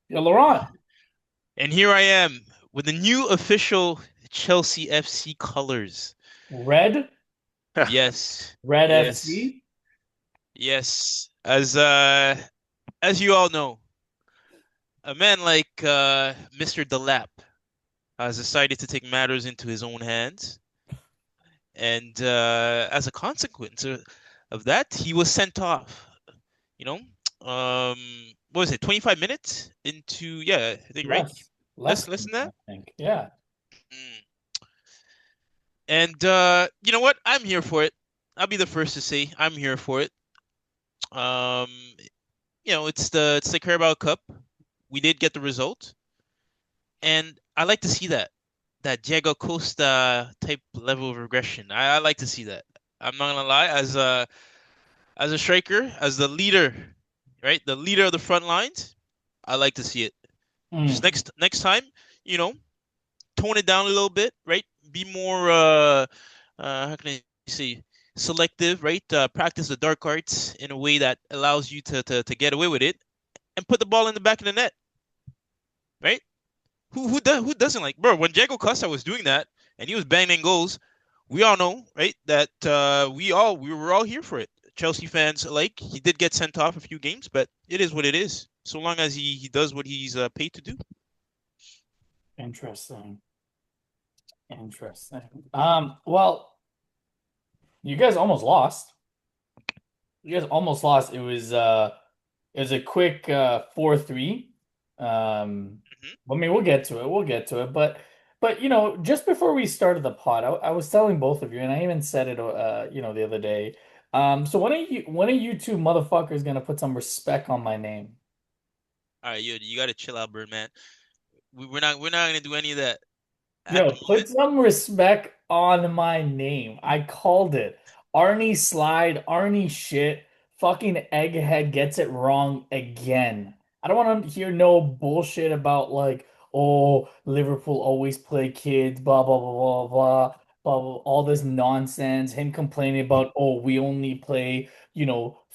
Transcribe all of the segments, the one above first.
Yeah, Laurent, And here I am with the new official Chelsea FC colors. Red, Yes, Red yes, FC. yes. As you all know, a man like Mr. Delap has decided to take matters into his own hands, and as a consequence of that, he was sent off. You know, what was it? 25 minutes into I think right. Less, less Less than than that, that. I think. Yeah, Mm. And you know what? I'm here for it. I'll be the first to say I'm here for it. Um, it's the Carabao Cup. We did get the result, and I like to see that Diego Costa type level of regression. I like to see that. I'm not gonna lie, as a striker, as the leader, right? The leader of the front lines, I like to see it. Just mm, next time, you know, tone it down a little bit, right? Be more how can I say selective, right? Practice the dark arts in a way that allows you to get away with it and put the ball in the back of the net, right? Who doesn't like, bro? When Diego Costa was doing that and he was banging goals, we all know, right? That we were all here for it. Chelsea fans alike. He did get sent off a few games, but it is what it is. So long as he does what he's paid to do. interesting. Interesting. Well, you guys almost lost. You guys almost lost. It was a quick 4-3. Hmm. I mean, we'll get to it. We'll get to it. But just before we started the pod, I was telling both of you, and I even said it the other day. So when are you two motherfuckers gonna put some respect on my name? All right, you got to chill out, Birdman. We're not gonna do any of that at Yo, the put moment. some respect on my name. I called it. Arnie slide, Arnie shit. Fucking egghead gets it wrong again. I don't want to hear no bullshit about like, oh, Liverpool always play kids, blah blah blah blah blah blah, blah, all this nonsense. Him complaining about, oh, we only play,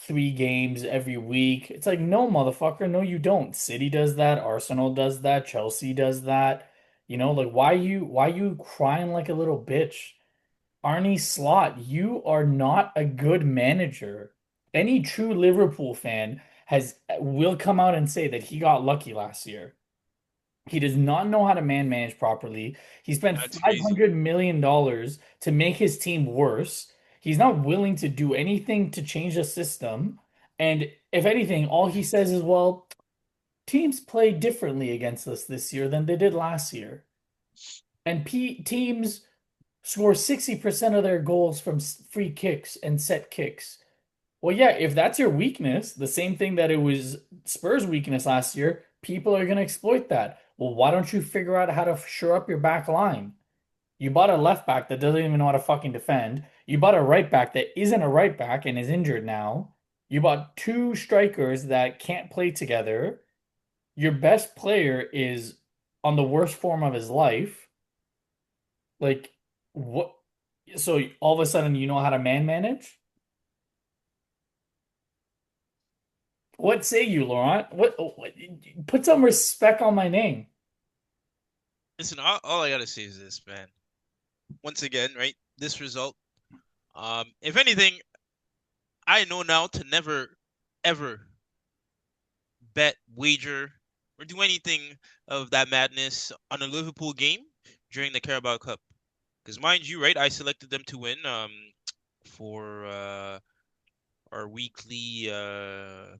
3 games every week. It's like, no, motherfucker, no, you don't. City does that, Arsenal does that, Chelsea does that. Like why you crying like a little bitch? Arne Slot, you are not a good manager. Any true Liverpool fan will come out and say that he got lucky last year. He does not know how to manage properly. He spent That's crazy. $500 million to make his team worse. He's not willing to do anything to change the system. And if anything, all he says is, well, teams play differently against us this year than they did last year. And teams score 60% of their goals from free kicks and set kicks. Well, yeah, if that's your weakness, the same thing that it was Spurs' weakness last year, people are going to exploit that. Well, why don't you figure out how to shore up your back line? You bought a left back that doesn't even know how to fucking defend. You bought a right back that isn't a right back and is injured now. You bought two strikers that can't play together. Your best player is on the worst form of his life. Like, what? So all of a sudden you know how to manage? What say you, Laurent? What put some respect on my name. Listen, all I gotta say is this, man. Once again, right? This result. If anything, I know now to never, ever bet, wager, or do anything of that madness on a Liverpool game during the Carabao Cup. Because mind you, right, I selected them to win for our weekly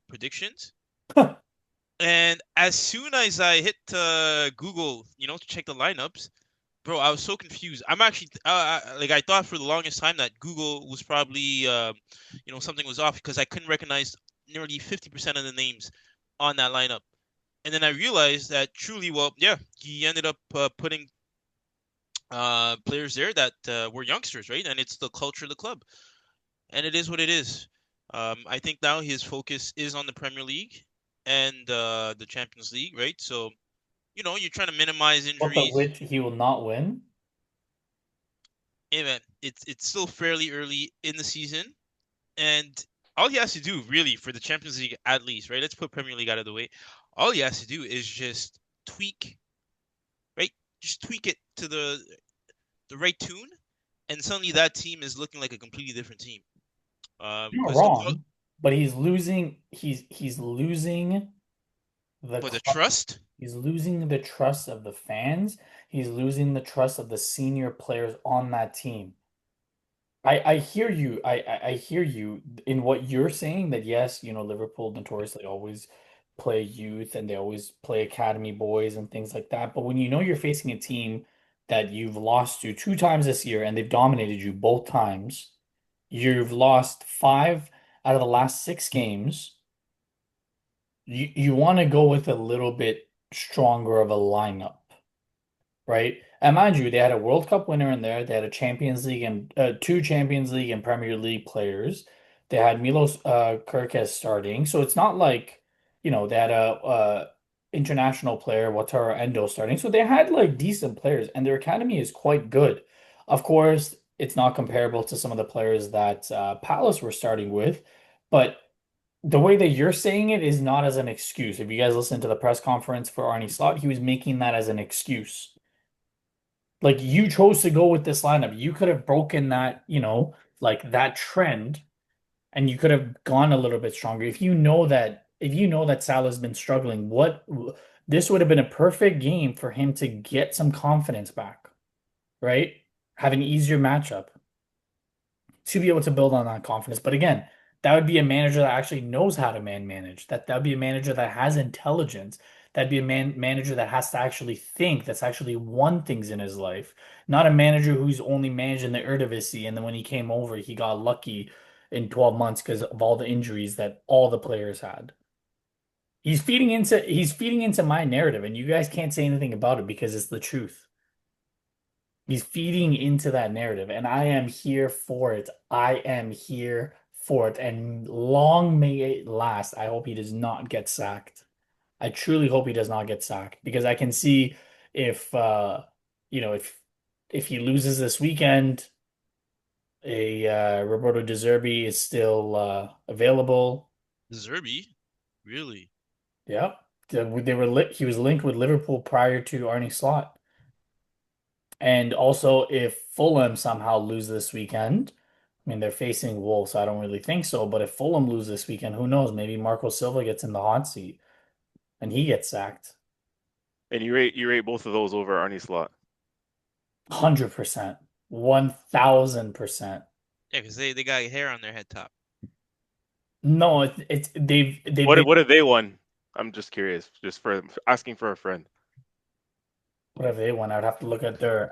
predictions. And as soon as I hit Google, to check the lineups, bro, I was so confused. I'm actually like I thought for the longest time that Google was probably something was off because I couldn't recognize nearly 50% of the names on that lineup. And then I realized that truly, well, yeah, he ended up putting players there that were youngsters, right? And it's the culture of the club, and it is what it is. I think now his focus is on the Premier League and the Champions League, right? So you're trying to minimize Both of injuries. which he will not win. Hey man, it's still fairly early in the season, and all he has to do really for the Champions League at least, right? Let's put Premier League out of the way. All he has to do is just tweak, right? Just tweak it to the right tune, and suddenly that team is looking like a completely different team. You're not Because look, wrong, but he's losing. He's losing the for the cl- trust, he's losing the trust of the fans. He's losing the trust of the senior players on that team. I hear you. I hear you in what you're saying that yes, Liverpool notoriously always play youth and they always play academy boys and things like that. But when you know you're facing a team that you've lost to two times this year and they've dominated you both times, you've lost five out of the last six games. You want to go with a little bit stronger of a lineup, right? And mind you, they had a World Cup winner in there. They had a Champions League and two Champions League and Premier League players. They had Milos Kerkez starting, so it's not like they had a international player Wataru Endo starting. So they had like decent players, and their academy is quite good. Of course, it's not comparable to some of the players that Palace were starting with, but the way that you're saying it is not as an excuse. If you guys listen to the press conference for Arne Slot, he was making that as an excuse. Like you chose to go with this lineup. You could have broken that, like that trend and you could have gone a little bit stronger. If you know that Salah's been struggling, this would have been a perfect game for him to get some confidence back, right? Have an easier matchup to be able to build on that confidence. But again, that would be a manager that actually knows how to manage. That would be a manager that has intelligence. That'd be a manager that has to actually think, that's actually won things in his life. Not a manager who's only managed in the Eredivisie, and then when he came over, he got lucky in 12 months because of all the injuries that all the players had. He's feeding into my narrative, and you guys can't say anything about it because it's the truth. He's feeding into that narrative, and I am here for it. I am here for it, and long may it last. I hope he does not get sacked. I truly hope he does not get sacked because I can see if if he loses this weekend, a Roberto De Zerbi is still available. Zerbi, really? Yeah, he was linked with Liverpool prior to Arne Slot. And also, if Fulham somehow lose this weekend, I mean, they're facing Wolves, so I don't really think so. But if Fulham lose this weekend, who knows? Maybe Marco Silva gets in the hot seat and he gets sacked. And you rate both of those over Arne Slot. 100%. 1000%. Yeah, because they got hair on their head top. No, they've What been what have they won? I'm just curious, just for asking for a friend. whatever they want. I'd have to look at their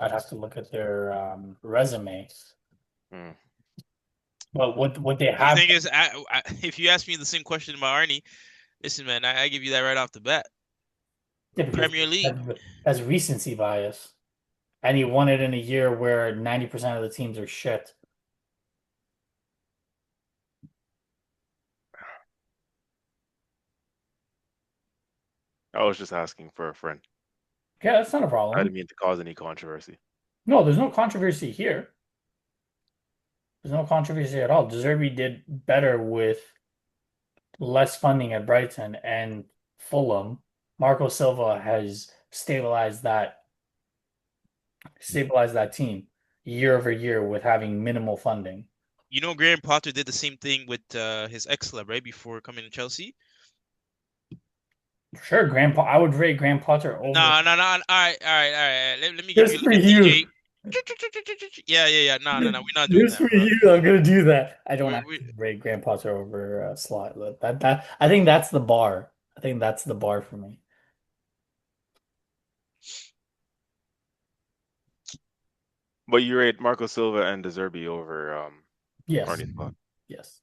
resume. Hmm. But what they The have, thing is, if you ask me the same question about Arnie, listen, man, I give you that right off the bat. yeah, because Premier League. that's recency bias. And he won it in a year where 90% of the teams are shit. I was just asking for a friend. Yeah, that's not a I didn't problem. mean to cause any controversy. No, there's no controversy here. There's no controversy at all. De Zerbi did better with less funding at Brighton and Fulham. Marco Silva has stabilized that team year over year with having minimal funding. You know, Graham Potter did the same thing with his ex-club, right, before coming to Chelsea. Sure, I would rate Graham Potter over No, no, no. All right, all right, all right. Let me give you just like for a you. DJ. Yeah, yeah, yeah. No, no, no. We're not doing Just that, for bro. you, I'm gonna do that. I don't We actually rate Graham Potter over Slot. That I think that's the bar. I think that's the bar for me. But you rate Marco Silva and De Zerbi over Yes, Arne Slot. yes.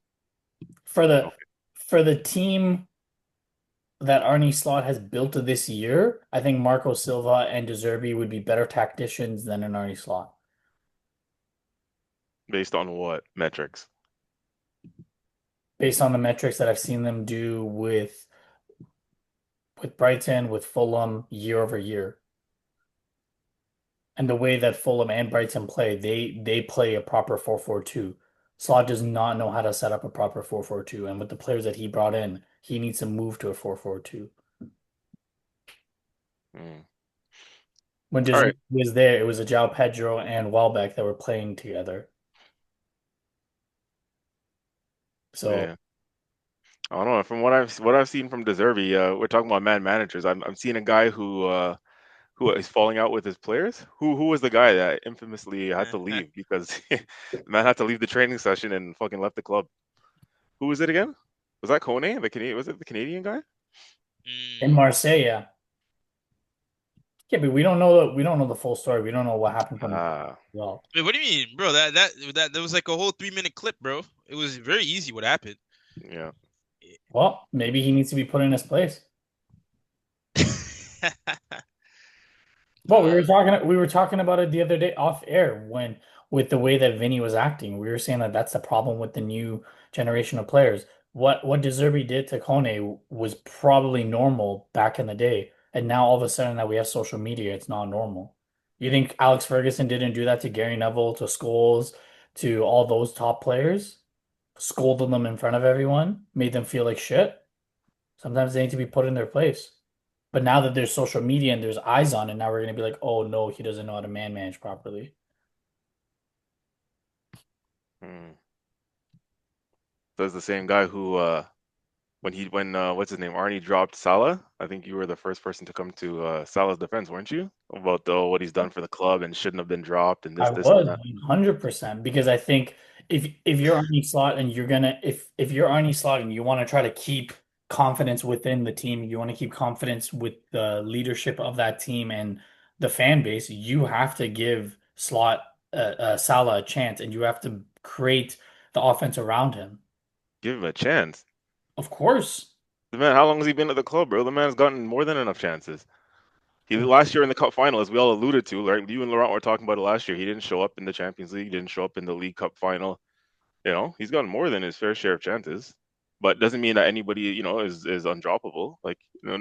For the Okay. for the team that Arne Slot has built this year, I think Marco Silva and De Zerbi would be better tacticians than an Arne Slot. Based on what metrics? Based on the metrics that I've seen them do with Brighton, with Fulham year over year. And the way that Fulham and Brighton play, they play a proper 4-4-2. Slot does not know how to set up a proper 4-4-2, and with the players that he brought in, he needs to move to a 4-4-2. Mm. When All right. Deserbi was there, it was a João Pedro and Welbeck that were playing together. So Yeah. I don't know. From what I've seen from Deservi, we're talking about man managers. I'm seeing a guy who is falling out with his players. Who was the guy that infamously had to leave because the man had to leave the training session and fucking left the club? Who was it again? Was that Kone? The Canadian? Was it the Canadian guy? in Mm. Marseille, yeah. Yeah, but we don't know the full story. We don't know what happened from Ah, well. Wait, what do you mean, bro? That was like a whole 3 minute clip, bro. It was very easy what happened. yeah. Well, maybe he needs to be put in his place. Well, uh, we were talking about it the other day off air when with the way that Vinny was acting. We were saying that that's the problem with the new generation of players. What De Zerbi did to Kone was probably normal back in the day, and now all of a sudden that we have social media, it's not normal. You think Alex Ferguson didn't do that to Gary Neville, to Scholes, to all those top players? Scolded them in front of everyone, made them feel like shit. Sometimes they need to be put in their place. But now that there's social media and there's eyes on it, now we're gonna be like, oh no, he doesn't know how to man manage properly. Hmm. So it's the same guy who when what's his name, Arnie dropped Salah. I think you were the first person to come to Salah's defense, weren't you? About what he's done for the club and shouldn't have been dropped and I this and was that. 100% because I think if you're Arne Slot and you're gonna if you're Arne Slot and you want to try to keep confidence within the team, you want to keep confidence with the leadership of that team and the fan base, you have to give Salah a chance and you have to create the offense around him. Give him a chance. Of course. The man, how long has he been at the club, bro? The man's gotten more than enough chances. He last year in the cup final, as we all alluded to, right? You and Laurent were talking about it last year. He didn't show up in the Champions League, didn't show up in the League Cup final. You know, he's gotten more than his fair share of chances. But doesn't mean that anybody, is undroppable. Like,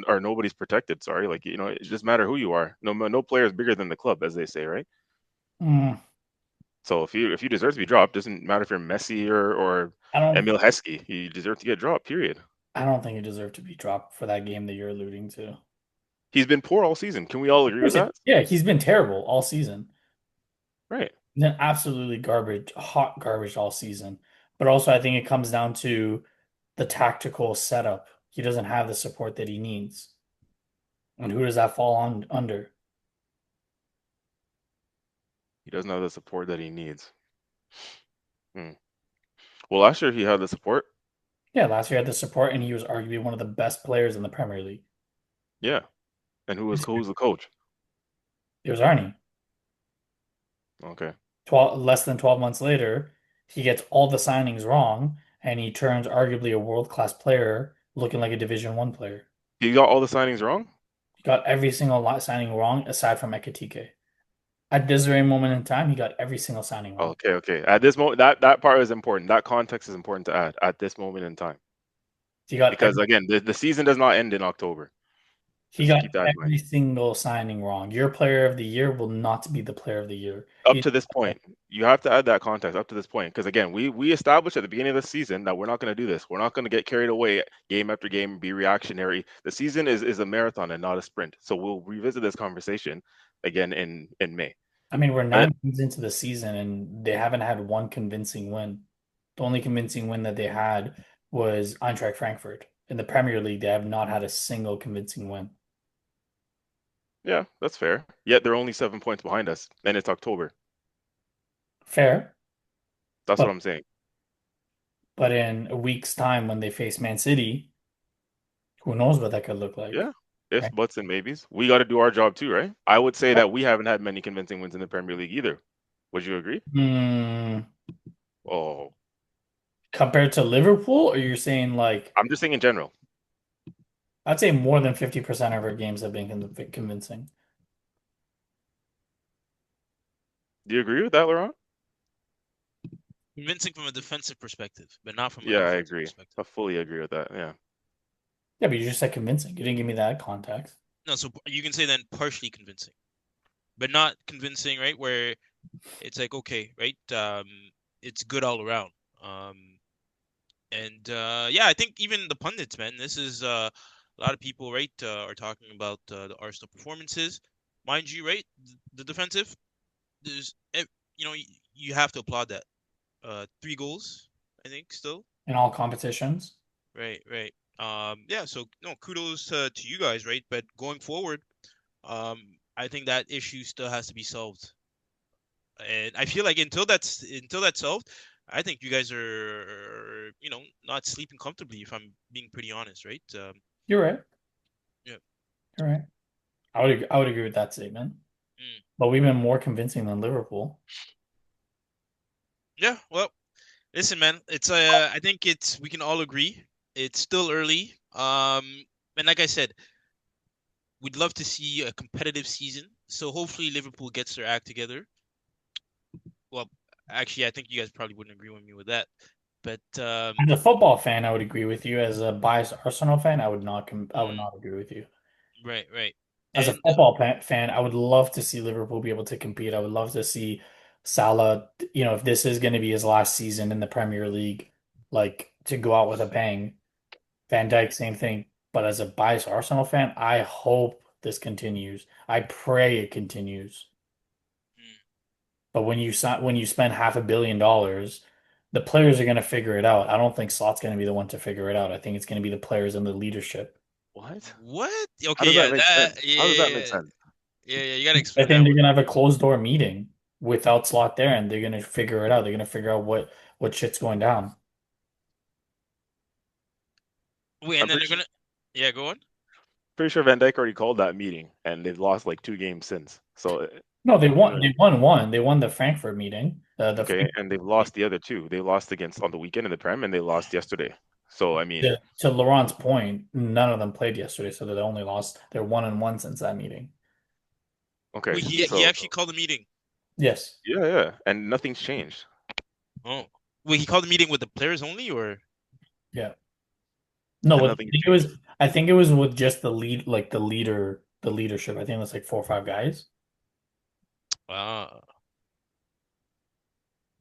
or nobody's protected. Sorry, like it doesn't matter who you are. No player is bigger than the club, as they say, right? Mm, So if you deserve to be dropped, doesn't matter if you're Messi or I don't Emil Heskey, you deserve to get dropped. Period. I don't think he deserved to be dropped for that game that you're alluding to. He's been poor all season. Can we all agree with that? Yeah, he's been terrible all season. Right. He's been absolutely garbage, hot garbage all season. But also, I think it comes down to the tactical setup. He doesn't have the support that he needs. And who does that fall on under? He doesn't have the support that he needs. Hmm. Well, last year he had the support. Yeah, last year he had the support, and he was arguably one of the best players in the Premier League. Yeah. And This year, who's the coach? it was Arnie. Okay. Less than 12 months later, he gets all the signings wrong, and he turns arguably a world-class player looking like a Division One player. He got all the signings wrong? He got every single signing wrong aside from Ekitike. At this very moment in time, he got every single signing wrong. Okay, okay. At this moment, that part is important. That context is important to add at this moment in time. He got Because every again, the season does not end in October. he Just got keep that in mind. every single signing wrong. Your player of the year will not be the player of the year. Up to this point, you have to add that context up to this point. Because again, we established at the beginning of the season that we're not going to do this. We're not going to get carried away game after game, be reactionary. The season is a marathon and not a sprint. So we'll revisit this conversation again in May. I mean, we're Right? 9 games into the season and they haven't had one convincing win. The only convincing win that they had was Eintracht Frankfurt. In the Premier League, they have not had a single convincing win. Yeah, that's fair. Yet they're only 7 points behind us, and it's October. Fair, That's but what I'm saying. in a week's time when they face Man City, who knows what that could look like, Yeah. If right? buts and maybes. We got to do our job too, right? I would say Yeah. that we haven't had many convincing wins in the Premier League either. Would you agree? Hmm, Oh, compared to Liverpool, or you're saying like I'm just saying in general. I'd say more than 50% of our games have been convincing. Do you agree with that, Laurent? convincing from a defensive perspective, but not from an Yeah, I offensive agree. perspective. I fully agree with that. Yeah. Yeah, but you just said convincing. You didn't give me that context. No, so you can say then partially convincing, but not convincing, right? Where it's like okay, right? It's good all around. And yeah, I think even the pundits, man, this is a lot of people, right, are talking about the Arsenal performances. Mind you, right, the defensive, there's, you have to applaud that. 3 goals, I think, still. in all competitions. Right, right. Yeah, so no, kudos to you guys, right? But going forward, I think that issue still has to be solved. And I feel like until that's solved, I think you guys are, not sleeping comfortably, if I'm being pretty honest, right? You're right. Yeah. You're right. I would agree with that statement. Mm. But we've been more convincing than Liverpool. Yeah, well, listen, man, it's I think we can all agree it's still early. And like I said, we'd love to see a competitive season. So hopefully Liverpool gets their act together. Well, actually, I think you guys probably wouldn't agree with me with that. But As a football fan, I would agree with you. As a biased Arsenal fan, I would mm, not agree with you. right, right. As a And football fan, I would love to see Liverpool be able to compete. I would love to see Salah, if this is going to be his last season in the Premier League, like to go out with a bang. Van Dijk, same thing. But as a biased Arsenal fan, I hope this continues. I pray it continues. mm, But when you spend $500 million, the players are going to figure it out. I don't think Slot's going to be the one to figure it out. I think it's going to be the players and the leadership. What? what? How Okay, does yeah, that make sense? How does that make sense? yeah. You gotta I explain think that they're one. gonna have a closed door meeting without Slot there, and they're gonna figure it out. They're gonna figure out what shit's going down. Wait, I'm and then they're gonna, yeah, go on. pretty sure Van Dijk already called that meeting, and they've lost like 2 games since. So, No, they you won. know, They won one. They won the Frankfurt meeting. The okay, Frankfurt and they've meeting. lost the other two. They lost against on the weekend in the Prem, and they lost yesterday. So, I mean, To Laurent's point, none of them played yesterday, so they only lost. They're 1-1 since that meeting. okay, Wait, he so actually called a meeting. Yes. yeah, yeah, and nothing's changed, Oh, wait, he called the meeting with the players only, or? Yeah. No, and what I nothing's think it changed. was. I think it was with just the lead, like the leadership. I think it was like 4 or 5 guys. Ah,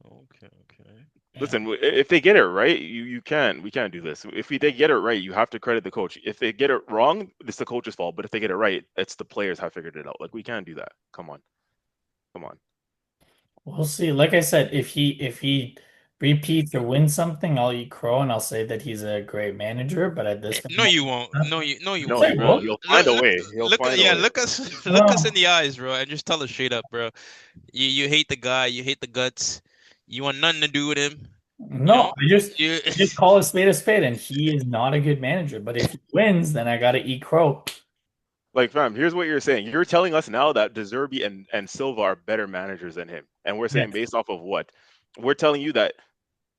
okay, okay. Yeah. Listen, if they get it right, you can we can't do this. If they get it right, you have to credit the coach. If they get it wrong, it's the coach's fault. But if they get it right, it's the players have figured it out. Like we can't do that. Come on, come on. We'll see. Like I said, if he repeats or wins something, I'll eat crow and I'll say that he's a great manager. But at this No, moment, you won't. No, you No, yes, I won't, he bro. won't. will. He'll Look, find a look, way. He'll look, find a yeah, way. look us, look us in No, the eyes, bro, and just tell us straight up, bro. You hate the guy, you hate the guts, you want nothing to do with him, you no. know? I just You, I just call a spade, and he is not a good manager. But if he wins, then I gotta eat crow. Like, fam, here's what you're saying. You're telling us now that De Zerbi and Silva are better managers than him, and we're saying Yes. based off of what? We're telling you that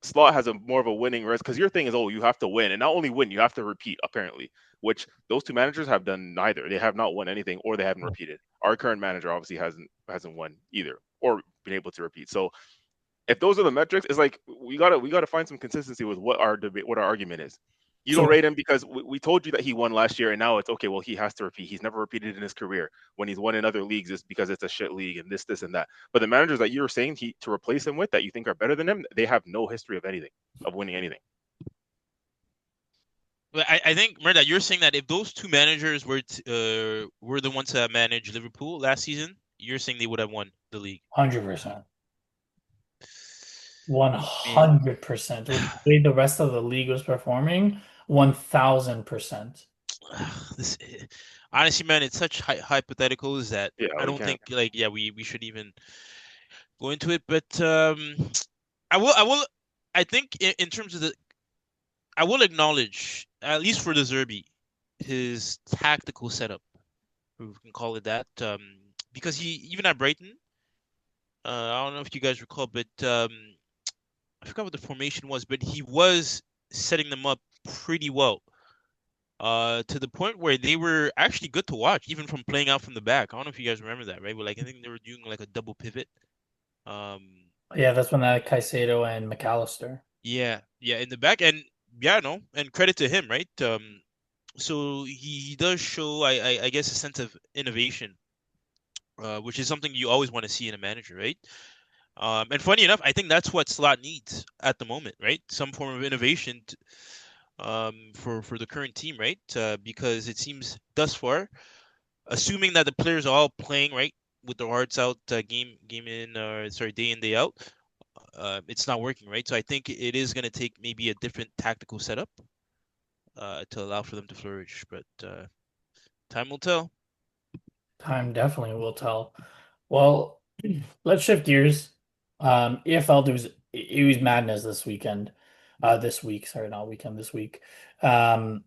Slot has a more of a winning risk because your thing is, oh, you have to win, and not only win, you have to repeat. Apparently, which those two managers have done neither. They have not won anything, or they haven't repeated. Our current manager obviously hasn't won either, or been able to repeat. So if those are the metrics, it's like we gotta find some consistency with what our debate, what our argument is. You So don't rate him because we told you that he won last year, and now it's okay. Well, he has to repeat. He's never repeated in his career. When he's won in other leagues, it's because it's a shit league and this, and that. But the managers that you're saying he to replace him with that you think are better than him, they have no history of anything, of winning anything. but I think, Merda, you're saying that if those two managers were the ones that managed Liverpool last season, you're saying they would have won the league. 100%. One Man, hundred percent. With the way the rest of the league was performing, 1,000%. this honestly, man, it's such hypotheticals that Yeah, I we don't can't. think, like, yeah, we should even go into it. But I will I think in terms of I will acknowledge, at least for the Zerbi, his tactical setup, if we can call it that. Because he, even at Brighton, I don't know if you guys recall, but I forgot what the formation was, but he was setting them up pretty well. To the point where they were actually good to watch, even from playing out from the back. I don't know if you guys remember that, right? But like, I think they were doing like a double pivot. Um, Yeah, that's when that Caicedo and McAllister. yeah, yeah, in the back, and yeah, no, and credit to him, right? So he does show, I guess, a sense of innovation, which is something you always want to see in a manager, right? And funny enough, I think that's what Slot needs at the moment, right? Some form of innovation for the current team, right? Because it seems thus far, assuming that the players are all playing right with their hearts out, day in day out, it's not working, right? So I think it is going to take maybe a different tactical setup to allow for them to flourish. But time will tell. Time definitely will tell. Well, let's shift gears. EFL, it was madness this weekend. This week, sorry, not weekend, this week. Um,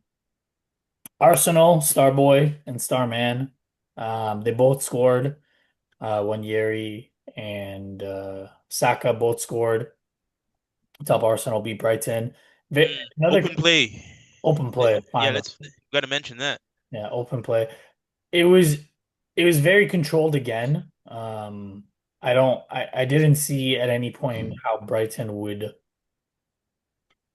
Arsenal, Starboy and Starman. They both scored. Nwaneri and Saka both scored to help Arsenal beat Brighton. Another Open play. open play, Yeah, finally. let's got to mention that. Yeah, open play. It was it was very controlled again. I didn't see at any point how Brighton would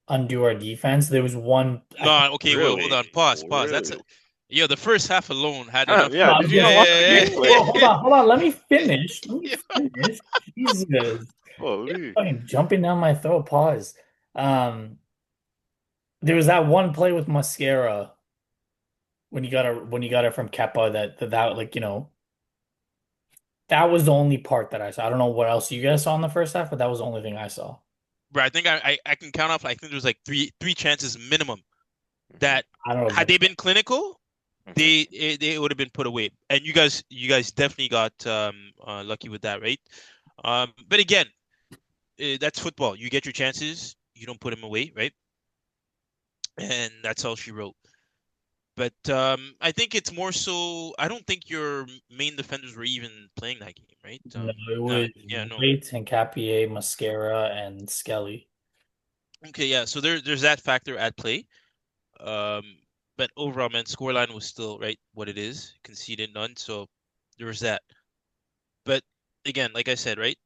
undo our defense. There was one, I think. No, okay, well, hold Really? on. Pause. That's Really? it. Yeah, the first half alone had Damn, enough. yeah. I'm Did you not just watch the Yeah, game? yeah, Like, well, hold on. Let me finish. Let me yeah. finish. Jesus. holy. Fucking jumping down my throat. Pause. Um, there was that one play with Mascara when you got it from Kepa that like, that was the only part that I saw. I don't know what else you guys saw in the first half, but that was the only thing I saw. Bro, I think I can count off. I think there was like three chances minimum Hmm. that I don't know had if they been clinical, Hmm. they would have been put away. And you guys definitely got lucky with that, right? But again, that's football. You get your chances, you don't put them away, right? And that's all she wrote. But I think it's more so. I don't think your main defenders were even playing that game, right? no, it Nah, was yeah, no. Waite and Capier, Mascara, and Skelly. Okay, yeah. So there's that factor at play. Um, but overall, man, scoreline was still right what it is. Conceded none, so there was that. But again, like I said, right,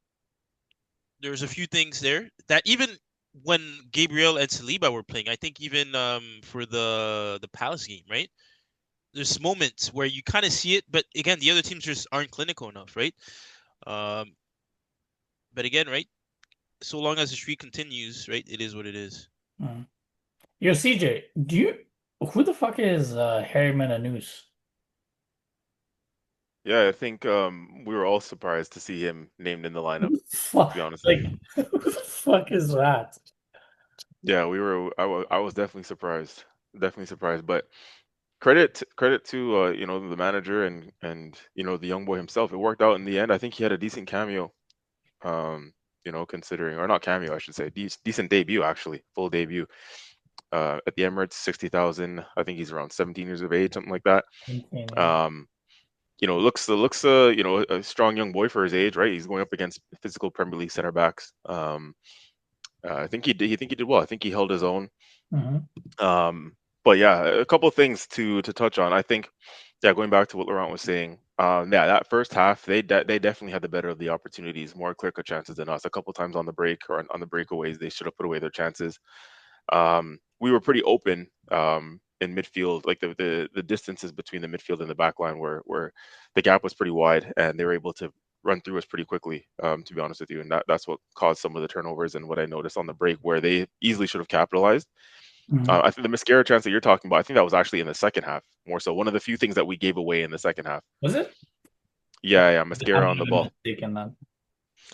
there's a few things there that even when Gabriel and Saliba were playing, I think even for the Palace game, right, there's moments where you kind of see it, but again, the other teams just aren't clinical enough, right? Um, but again, right, so long as the streak continues, right, it is what it is. Mm. Yo, CJ, who the fuck is Harry Menanus? Yeah, I think we were all surprised to see him named in the lineup, Who the fuck, to be honest with like, you. who the fuck is that? Yeah, we were. I was definitely surprised. Definitely surprised. But credit to the manager and the young boy himself. It worked out in the end. I think he had a decent cameo. Considering or not cameo, I should say, decent debut actually, full debut. At the Emirates, 60,000. I think he's around 17 years of age, something like that. Yeah. Um, looks a strong young boy for his age, right? He's going up against physical Premier League center backs. I think he did. He think he did well. I think he held his own. Hmm. But yeah, a couple of things to touch on. I think, yeah, going back to what Laurent was saying, yeah, that first half they definitely had the better of the opportunities, more clear-cut chances than us. A couple times on the break or on the breakaways, they should have put away their chances. We were pretty open in midfield, like the distances between the midfield and the back line where the gap was pretty wide, and they were able to run through us pretty quickly, to be honest with you. And that's what caused some of the turnovers and what I noticed on the break where they easily should have capitalized. Hmm. I think the mascara chance that you're talking about, I think that was actually in the second half, more so one of the few things that we gave away in the second half. Was it? Yeah, yeah, I mascara might on the have been ball. mistaken then.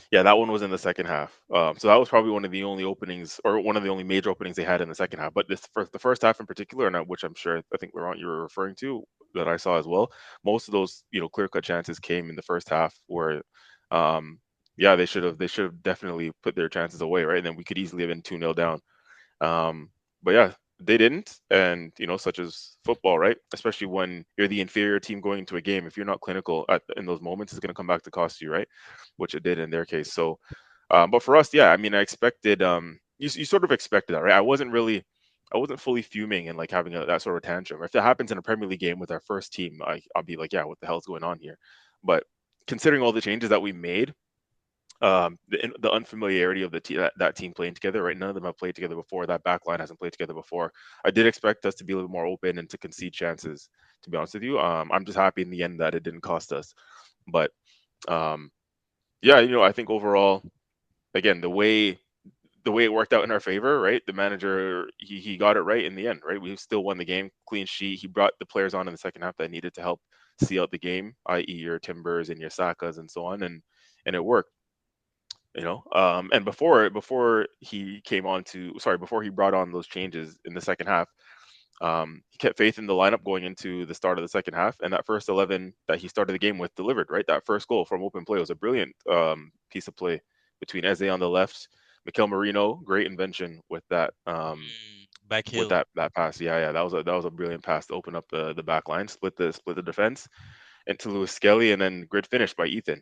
Yeah, that one was in the second half. So that was probably one of the only openings, or one of the only major openings they had in the second half. But the first half in particular, and which I'm sure I think Laurent you were referring to, that I saw as well. Most of those clear cut chances came in the first half, where, yeah, they should have definitely put their chances away, right? And then we could easily have been 2-0 down. But yeah, they didn't, and such as football, right? Especially when you're the inferior team going into a game, if you're not clinical in those moments, it's going to come back to cost you, right? Which it did in their case. So, but for us, yeah, I mean, I expected, you sort of expected that, right? I wasn't fully fuming and like having that sort of tantrum. If that happens in a Premier League game with our first team, I'll be like, yeah, what the hell's going on here? But considering all the changes that we made, the unfamiliarity of that team playing together, right? None of them have played together before. That back line hasn't played together before. I did expect us to be a little more open and to concede chances, to be honest with you. I'm just happy in the end that it didn't cost us. But yeah, I think overall, again, the way it worked out in our favor, right? The manager he got it right in the end, right? We still won the game, clean sheet. He brought the players on in the second half that needed to help see out the game, i.e., your Timbers and your Sakas and so on, and it worked. And before he came on to sorry before he brought on those changes in the second half, he kept faith in the lineup going into the start of the second half, and that first 11 that he started the game with delivered. Right, that first goal from open play was a brilliant piece of play between Eze on the left, Mikel Merino, great invention Back with heel. that pass. Yeah, that was a brilliant pass to open up the back line, split the defense, and to Lewis Skelly, and then grid finish by Ethan.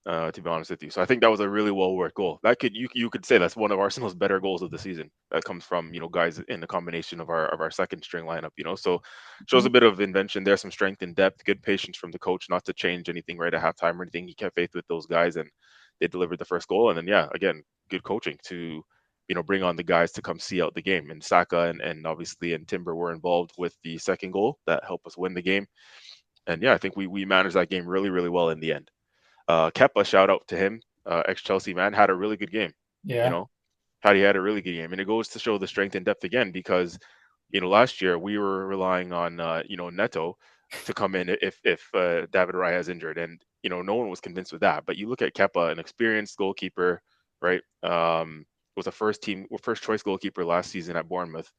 To be honest with you, so I think that was a really well worked goal. That you could say that's one of Arsenal's better goals of the season. That comes from guys in the combination of our second string lineup. So shows a bit of invention there, some strength and depth, good patience from the coach not to change anything right at halftime or anything. He kept faith with those guys, and they delivered the first goal. And then yeah, again, good coaching to bring on the guys to come see out the game. And Saka and obviously and Timber were involved with the second goal that helped us win the game. And yeah, I think we managed that game really really well in the end. Kepa, shout out to him, ex Chelsea man, had a really good game. You Yeah. know, he had a really good game, and it goes to show the strength and depth again because last year we were relying on Neto to come in if David Raya is injured, and no one was convinced with that. But you look at Kepa, an experienced goalkeeper, right? Was a first choice goalkeeper last season at Bournemouth.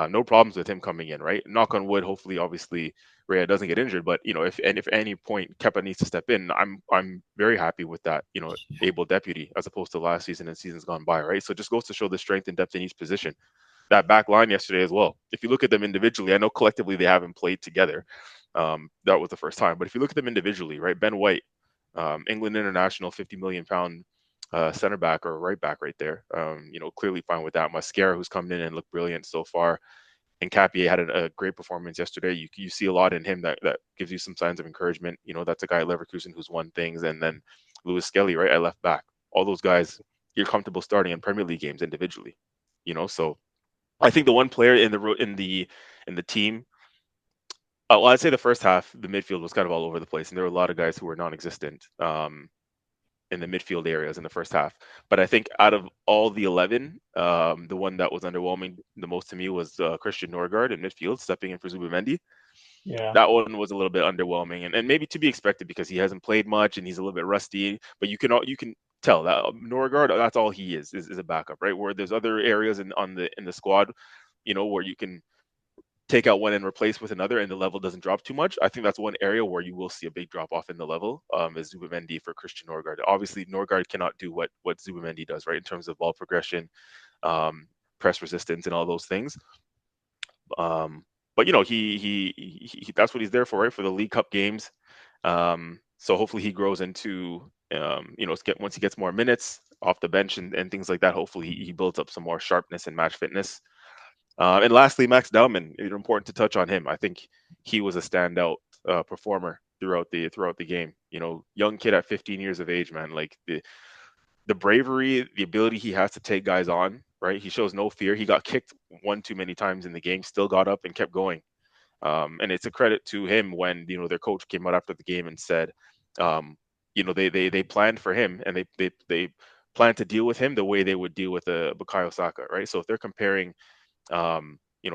No problems with him coming in, right? Knock on wood. Hopefully, obviously, Raya doesn't get injured. But if any point Kepa needs to step in, I'm very happy with that. Able deputy as opposed to last season and seasons gone by, right? So it just goes to show the strength and depth in each position. That back line yesterday as well. If you look at them individually, I know collectively they haven't played together. That was the first time. But if you look at them individually, right? Ben White, England international, £50 million center back or right back right there. Clearly fine with that. Mascara, who's come in and looked brilliant so far. And Capier had a great performance yesterday. You see a lot in him that gives you some signs of encouragement. That's a guy at Leverkusen who's won things. And then Lewis Skelly, right, at left back. All those guys, you're comfortable starting in Premier League games individually. So I think the one player in the team. Well, I'd say the first half, the midfield was kind of all over the place, and there were a lot of guys who were non-existent in the midfield areas in the first half. But I think out of all the 11, the one that was underwhelming the most to me was Christian Norgard in midfield, stepping in for Zubimendi. Yeah. That one was a little bit underwhelming, and maybe to be expected because he hasn't played much and he's a little bit rusty. But you can tell that Norgard, that's all he is a backup, right? Where there's other areas in the squad, where you can take out one and replace with another and the level doesn't drop too much. I think that's one area where you will see a big drop off in the level is Zubimendi for Christian Norgard. Obviously, Norgard cannot do what Zubimendi does, right, in terms of ball progression, um, press resistance, and all those things. But that's what he's there for, right, for the League Cup games. So hopefully he grows into once he gets more minutes off the bench and things like that. Hopefully he builds up some more sharpness and match fitness. And lastly, Max Dowman. It's important to touch on him. I think he was a standout performer throughout the game. Young kid at 15 years of age, man. Like the bravery, the ability he has to take guys on. Right, he shows no fear. He got kicked one too many times in the game, still got up and kept going. And it's a credit to him when their coach came out after the game and said, they planned for him and they planned to deal with him the way they would deal with a Bukayo Saka, right? So if they're comparing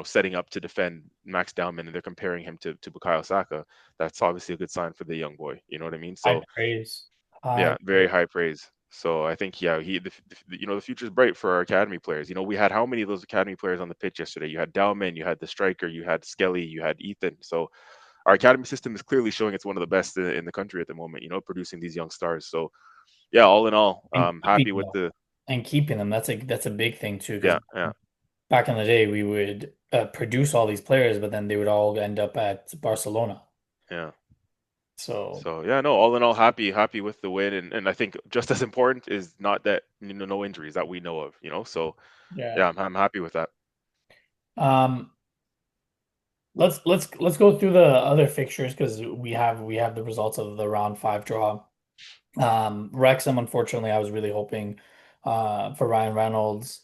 setting up to defend Max Dowman and they're comparing him to Bukayo Saka, that's obviously a good sign for the young boy. You know what I mean? High So praise. yeah, High very praise. high praise. So I think yeah, the future's bright for our academy players. We had how many of those academy players on the pitch yesterday? You had Dowman, you had the striker, you had Skelly, you had Ethan. So our academy system is clearly showing it's one of the best in the country at the moment. Producing these young stars. So yeah, all in all, And happy keeping with them. the And keeping them. That's a big thing too, because yeah yeah back in the day we would produce all these players, but then they would all end up at Barcelona. yeah. So So yeah, no, all in all, happy with the win, and I think just as important is not that no injuries that we know of. So yeah. yeah, I'm happy with that. Um, let's go through the other fixtures because we have the results of the round five draw. Wrexham, unfortunately, I was really hoping for Ryan Reynolds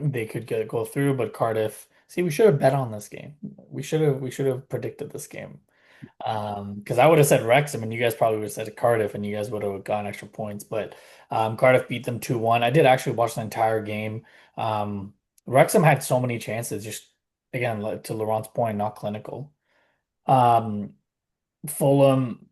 they could go through, but Cardiff. See, we should have bet on this game. We should have predicted this game. Because I would have said Wrexham and you guys probably would have said Cardiff and you guys would have gotten extra points. But Cardiff beat them 2-1. I did actually watch the entire game. Wrexham had so many chances, just again, to Laurent's point, not clinical. Um, Fulham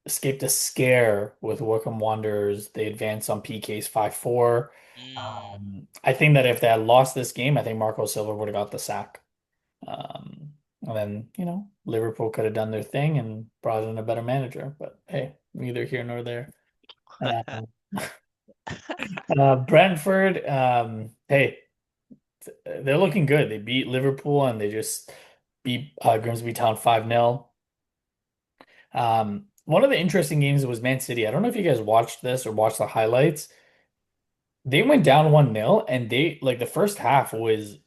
escaped a scare with Wycombe Wanderers. They advanced on PKs 5-4. Mm. I think that if they had lost this game, I think Marco Silva would have got the sack. And then, Liverpool could have done their thing and brought in a better manager. But hey, neither here nor there. Uh, Brentford, hey, they're looking good. They beat Liverpool and they just beat Grimsby Town 5-0. One of the interesting games was Man City. I don't know if you guys watched this or watched the highlights. They went down 1-0 and they like the first half was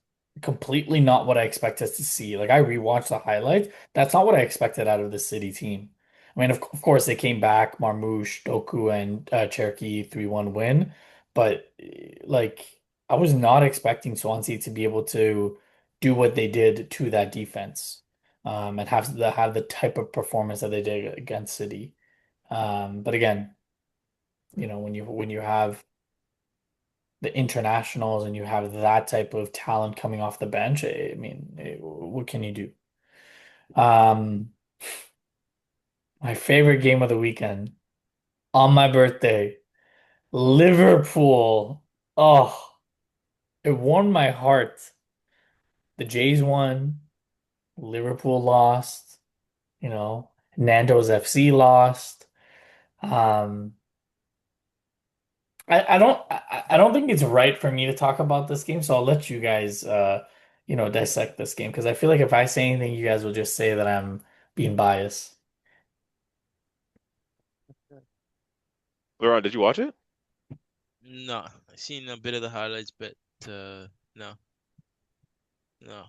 completely not what I expected to see. Like I rewatched the highlights. That's not what I expected out of the City team. I mean, of course they came back, Marmoush, Doku, and Cherki 3-1 win. But like I was not expecting Swansea to be able to do what they did to that defense. And have the type of performance that they did against City. But again, when you have the internationals and you have that type of talent coming off the bench, I mean, what can you do? Um, my favorite game of the weekend on my birthday, Liverpool. Oh, it warmed my heart. The Jays won, Liverpool lost, Nando's FC lost. Um, I don't think it's right for me to talk about this game, so I'll let you guys dissect this game because I feel like if I say anything, you guys will just say that I'm being biased. Laurent, did you watch it? No, I seen a bit of the highlights, but no, no.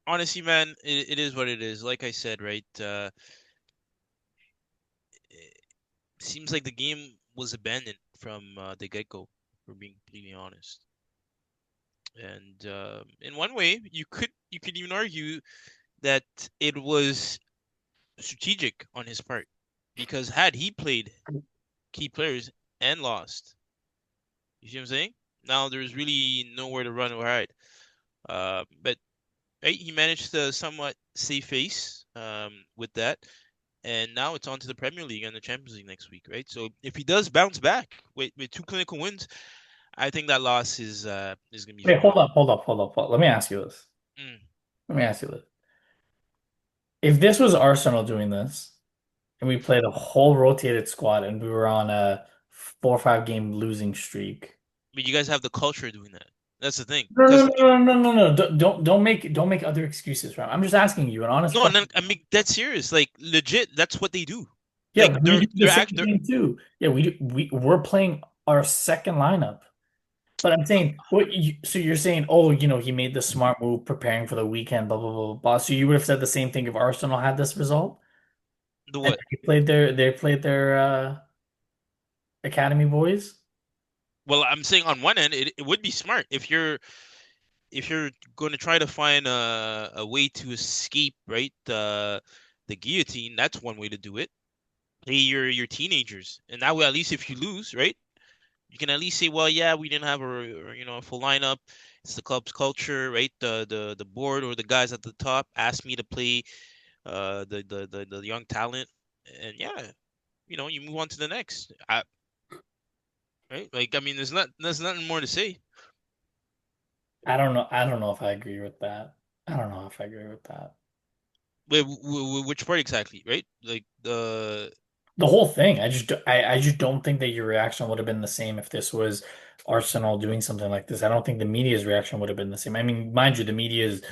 Honestly, man, it is what it is. Like I said, right? It seems like the game was abandoned from the get-go, for being completely honest. And in one way, you could even argue that it was strategic on his part, because had he played key players and lost, you see what I'm saying? Now there's really nowhere to run or hide. But right, he managed to somewhat save face with that, and now it's on to the Premier League and the Champions League next week, right? So if he does bounce back with two clinical wins, I think that loss is gonna be Wait, hold forgotten. up, hold up, hold up, hold up. Let me ask you this. Mm. Let me ask you this. If this was Arsenal doing this and we played a whole rotated squad and we were on a 4 or 5 game losing streak. But you guys have the culture doing that. That's the thing. No, no, Because no, no, no, no, no. Don't make other excuses, right? I'm just asking you an honest no, question. no, I mean that's serious. Like legit, that's what they do. Yeah, Like we they're do the they're same act they're thing too. Yeah, we do. We're playing our second lineup. But I'm saying, so you're saying, oh, he made the smart move preparing for the weekend, blah, blah, blah, blah. So you would have said the same thing if Arsenal had this result the and what? they played their academy boys. Well, I'm saying on one end, it would be smart if you're going to try to find a way to escape, right? The guillotine. That's one way to do it. Play your teenagers, and that way, at least if you lose, right, you can at least say, well, yeah, we didn't have a full lineup. It's the club's culture, right? The board or the guys at the top asked me to play the young talent, and yeah, you move on to the next. Right? Like, I mean, there's nothing more to say. I don't know. I don't know if I agree with that. I don't know if I agree with that. Wait, which part exactly, right? Like The whole thing. I just don't think that your reaction would have been the same if this was Arsenal doing something like this. I don't think the media's reaction would have been the same. I mean, mind you, the media is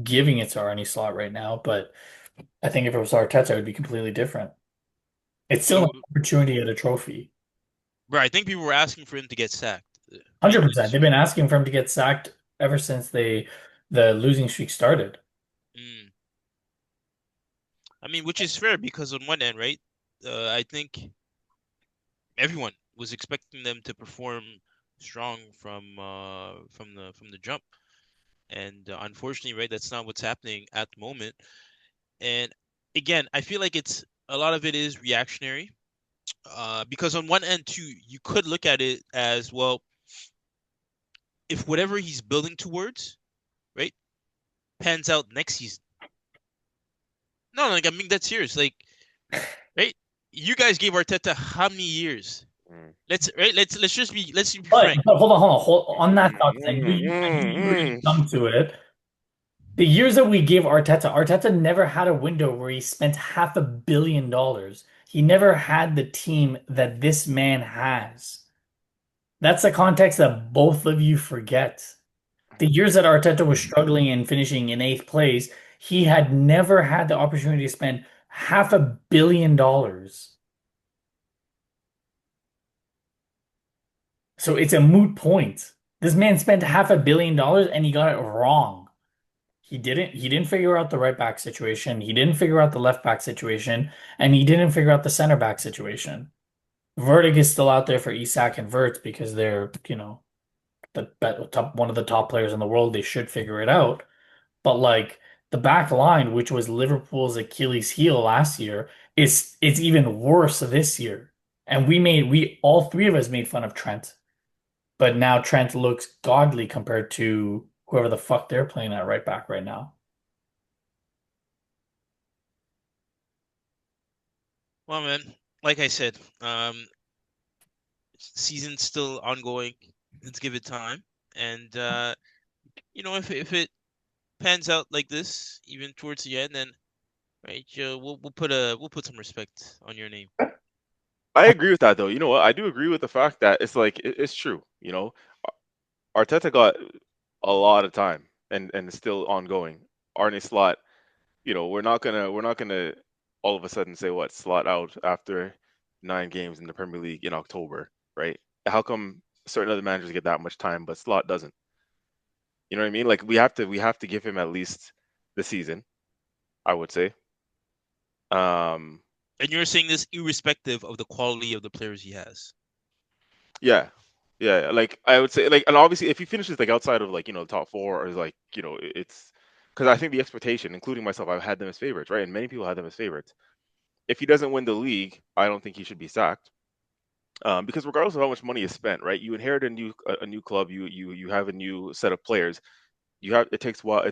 giving it to Arne Slot right now, but I think if it was Arteta, it would be completely different. It's still an so, opportunity at a trophy. bro, I think people were asking for him to get sacked, right? 100%. They've been asking for him to get sacked ever since the losing streak started. Mm. I mean, which is fair because on one end, right? I think everyone was expecting them to perform strong from the jump, and unfortunately, right, that's not what's happening at the moment. And again, I feel like it's a lot of it is reactionary. Because on one end too, you could look at it as well, if whatever he's building towards, right, pans out next season. No, like I mean that's serious. Like, right? You guys gave Arteta how many years? Mm. Let's just be frank. But hold on that Mm, thought. mm, I knew you were going to mm, come to it. The years that we gave Arteta, Arteta never had a window where he spent $500 million. He never had the team that this man has. That's the context that both of you forget. The years that Arteta was struggling and finishing in eighth place, he had never had the opportunity to spend $500 million. So it's a moot point. This man spent $500 million and he got it wrong. He didn't figure out the right back situation. He didn't figure out the left back situation, and he didn't figure out the center back situation. Vertig is still out there for Isak and Verts because they're, one of the top players in the world. They should figure it out. But like the back line, which was Liverpool's Achilles heel last year, it's even worse this year. And we all three of us made fun of Trent, but now Trent looks godly compared to whoever the fuck they're playing at right back right now. Well, man, like I said, season's still ongoing. Let's give it time. And if it pans out like this, even towards the end, then right, we'll put some respect on your name. I agree with that though. You know what? I do agree with the fact that it's like it's true. Arteta got a lot of time and it's still ongoing. Arne Slot, we're not gonna all of a sudden say what Slot out after 9 games in the Premier League in October, right? How come certain other managers get that much time, but Slot doesn't? You know what I mean? Like we have to give him at least the season, I would say. Um, And you're saying this irrespective of the quality of the players he has. yeah, yeah. Like I would say, like, and obviously, if he finishes like outside of like the top four, or like it's because I think the expectation, including myself, I've had them as favorites, right? And many people had them as favorites. If he doesn't win the league, I don't think he should be sacked. Because regardless of how much money is spent, right? You inherit a new club, you have a new set of players. It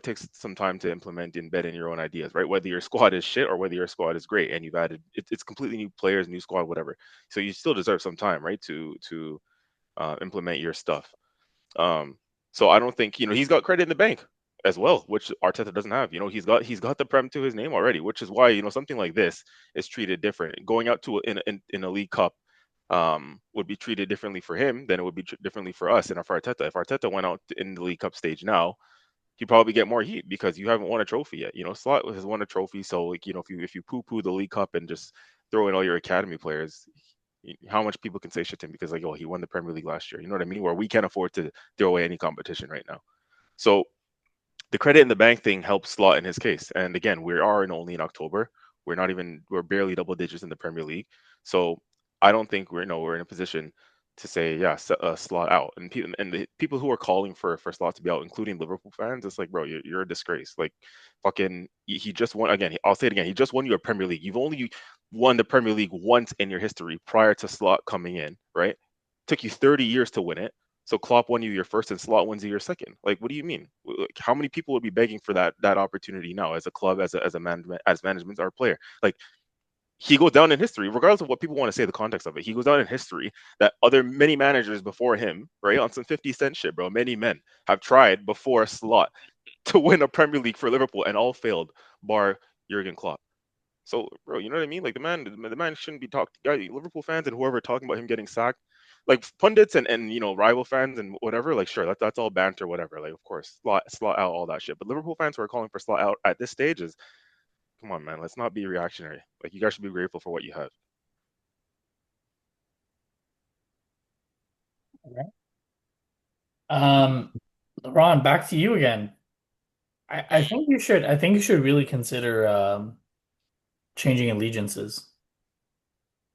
takes some time to implement and embed in your own ideas, right? Whether your squad is shit or whether your squad is great, and you've added it's completely new players, new squad, whatever. So you still deserve some time, right, to implement your stuff. Um, so I don't think he's got credit in the bank as well, which Arteta doesn't have. He's got the prem to his name already, which is why something like this is treated different. Going out to in a League Cup would be treated differently for him than it would be differently for us and for Arteta. If Arteta went out in the League Cup stage now, he'd probably get more heat because you haven't won a trophy yet. Slot has won a trophy, so like if you poo-poo the League Cup and just throw in all your academy players, how much people can say shit to him because like, oh, he won the Premier League last year. You know what I mean? Where we can't afford to throw away any competition right now. So the credit in the bank thing helps Slot in his case. And again, we are only in October. We're barely double digits in the Premier League. So I don't think we're in a position to say yeah, Slot out. And the people who are calling for Slot to be out, including Liverpool fans, it's like, bro, you're a disgrace. Like fucking, he just won again. I'll say it again. He just won you a Premier League. You've only won the Premier League once in your history prior to Slot coming in, right? Took you 30 years to win it. So Klopp won you your first and Slot wins you your second. Like, what do you mean? Like, how many people would be begging for that opportunity now as a club, as a management, or player? Like, he goes down in history, regardless of what people want to say the context of it. He goes down in history that many managers before him, right, on some 50 cent shit, bro. Many men have tried before Slot to win a Premier League for Liverpool and all failed, bar Jurgen Klopp. So, bro, you know what I mean? Like the man shouldn't be talked. Liverpool fans and whoever talking about him getting sacked, like pundits and rival fans and whatever. Like, sure, that's all banter, whatever. Like, of course, slot out all that shit. But Liverpool fans who are calling for slot out at this stage is, come on, man. Let's not be reactionary. Like, you guys should be grateful for what you have. Um, Ron, back to you again. I think you should. I think you should really consider changing allegiances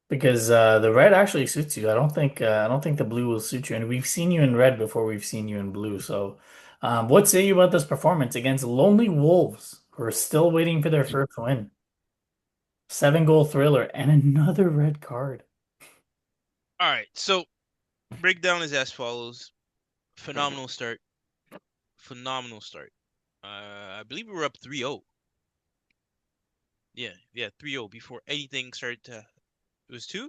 because the red actually suits you. I don't think the blue will suit you, and we've seen you in red before we've seen you in blue. So, what say you about this performance against Lonely Wolves? We're still waiting for their first win. 7-goal thriller and another red card. All right, so breakdown is as follows. Phenomenal start. Phenomenal start. I believe we were up 3-0. Yeah, 3-0 before anything started to. It was 2?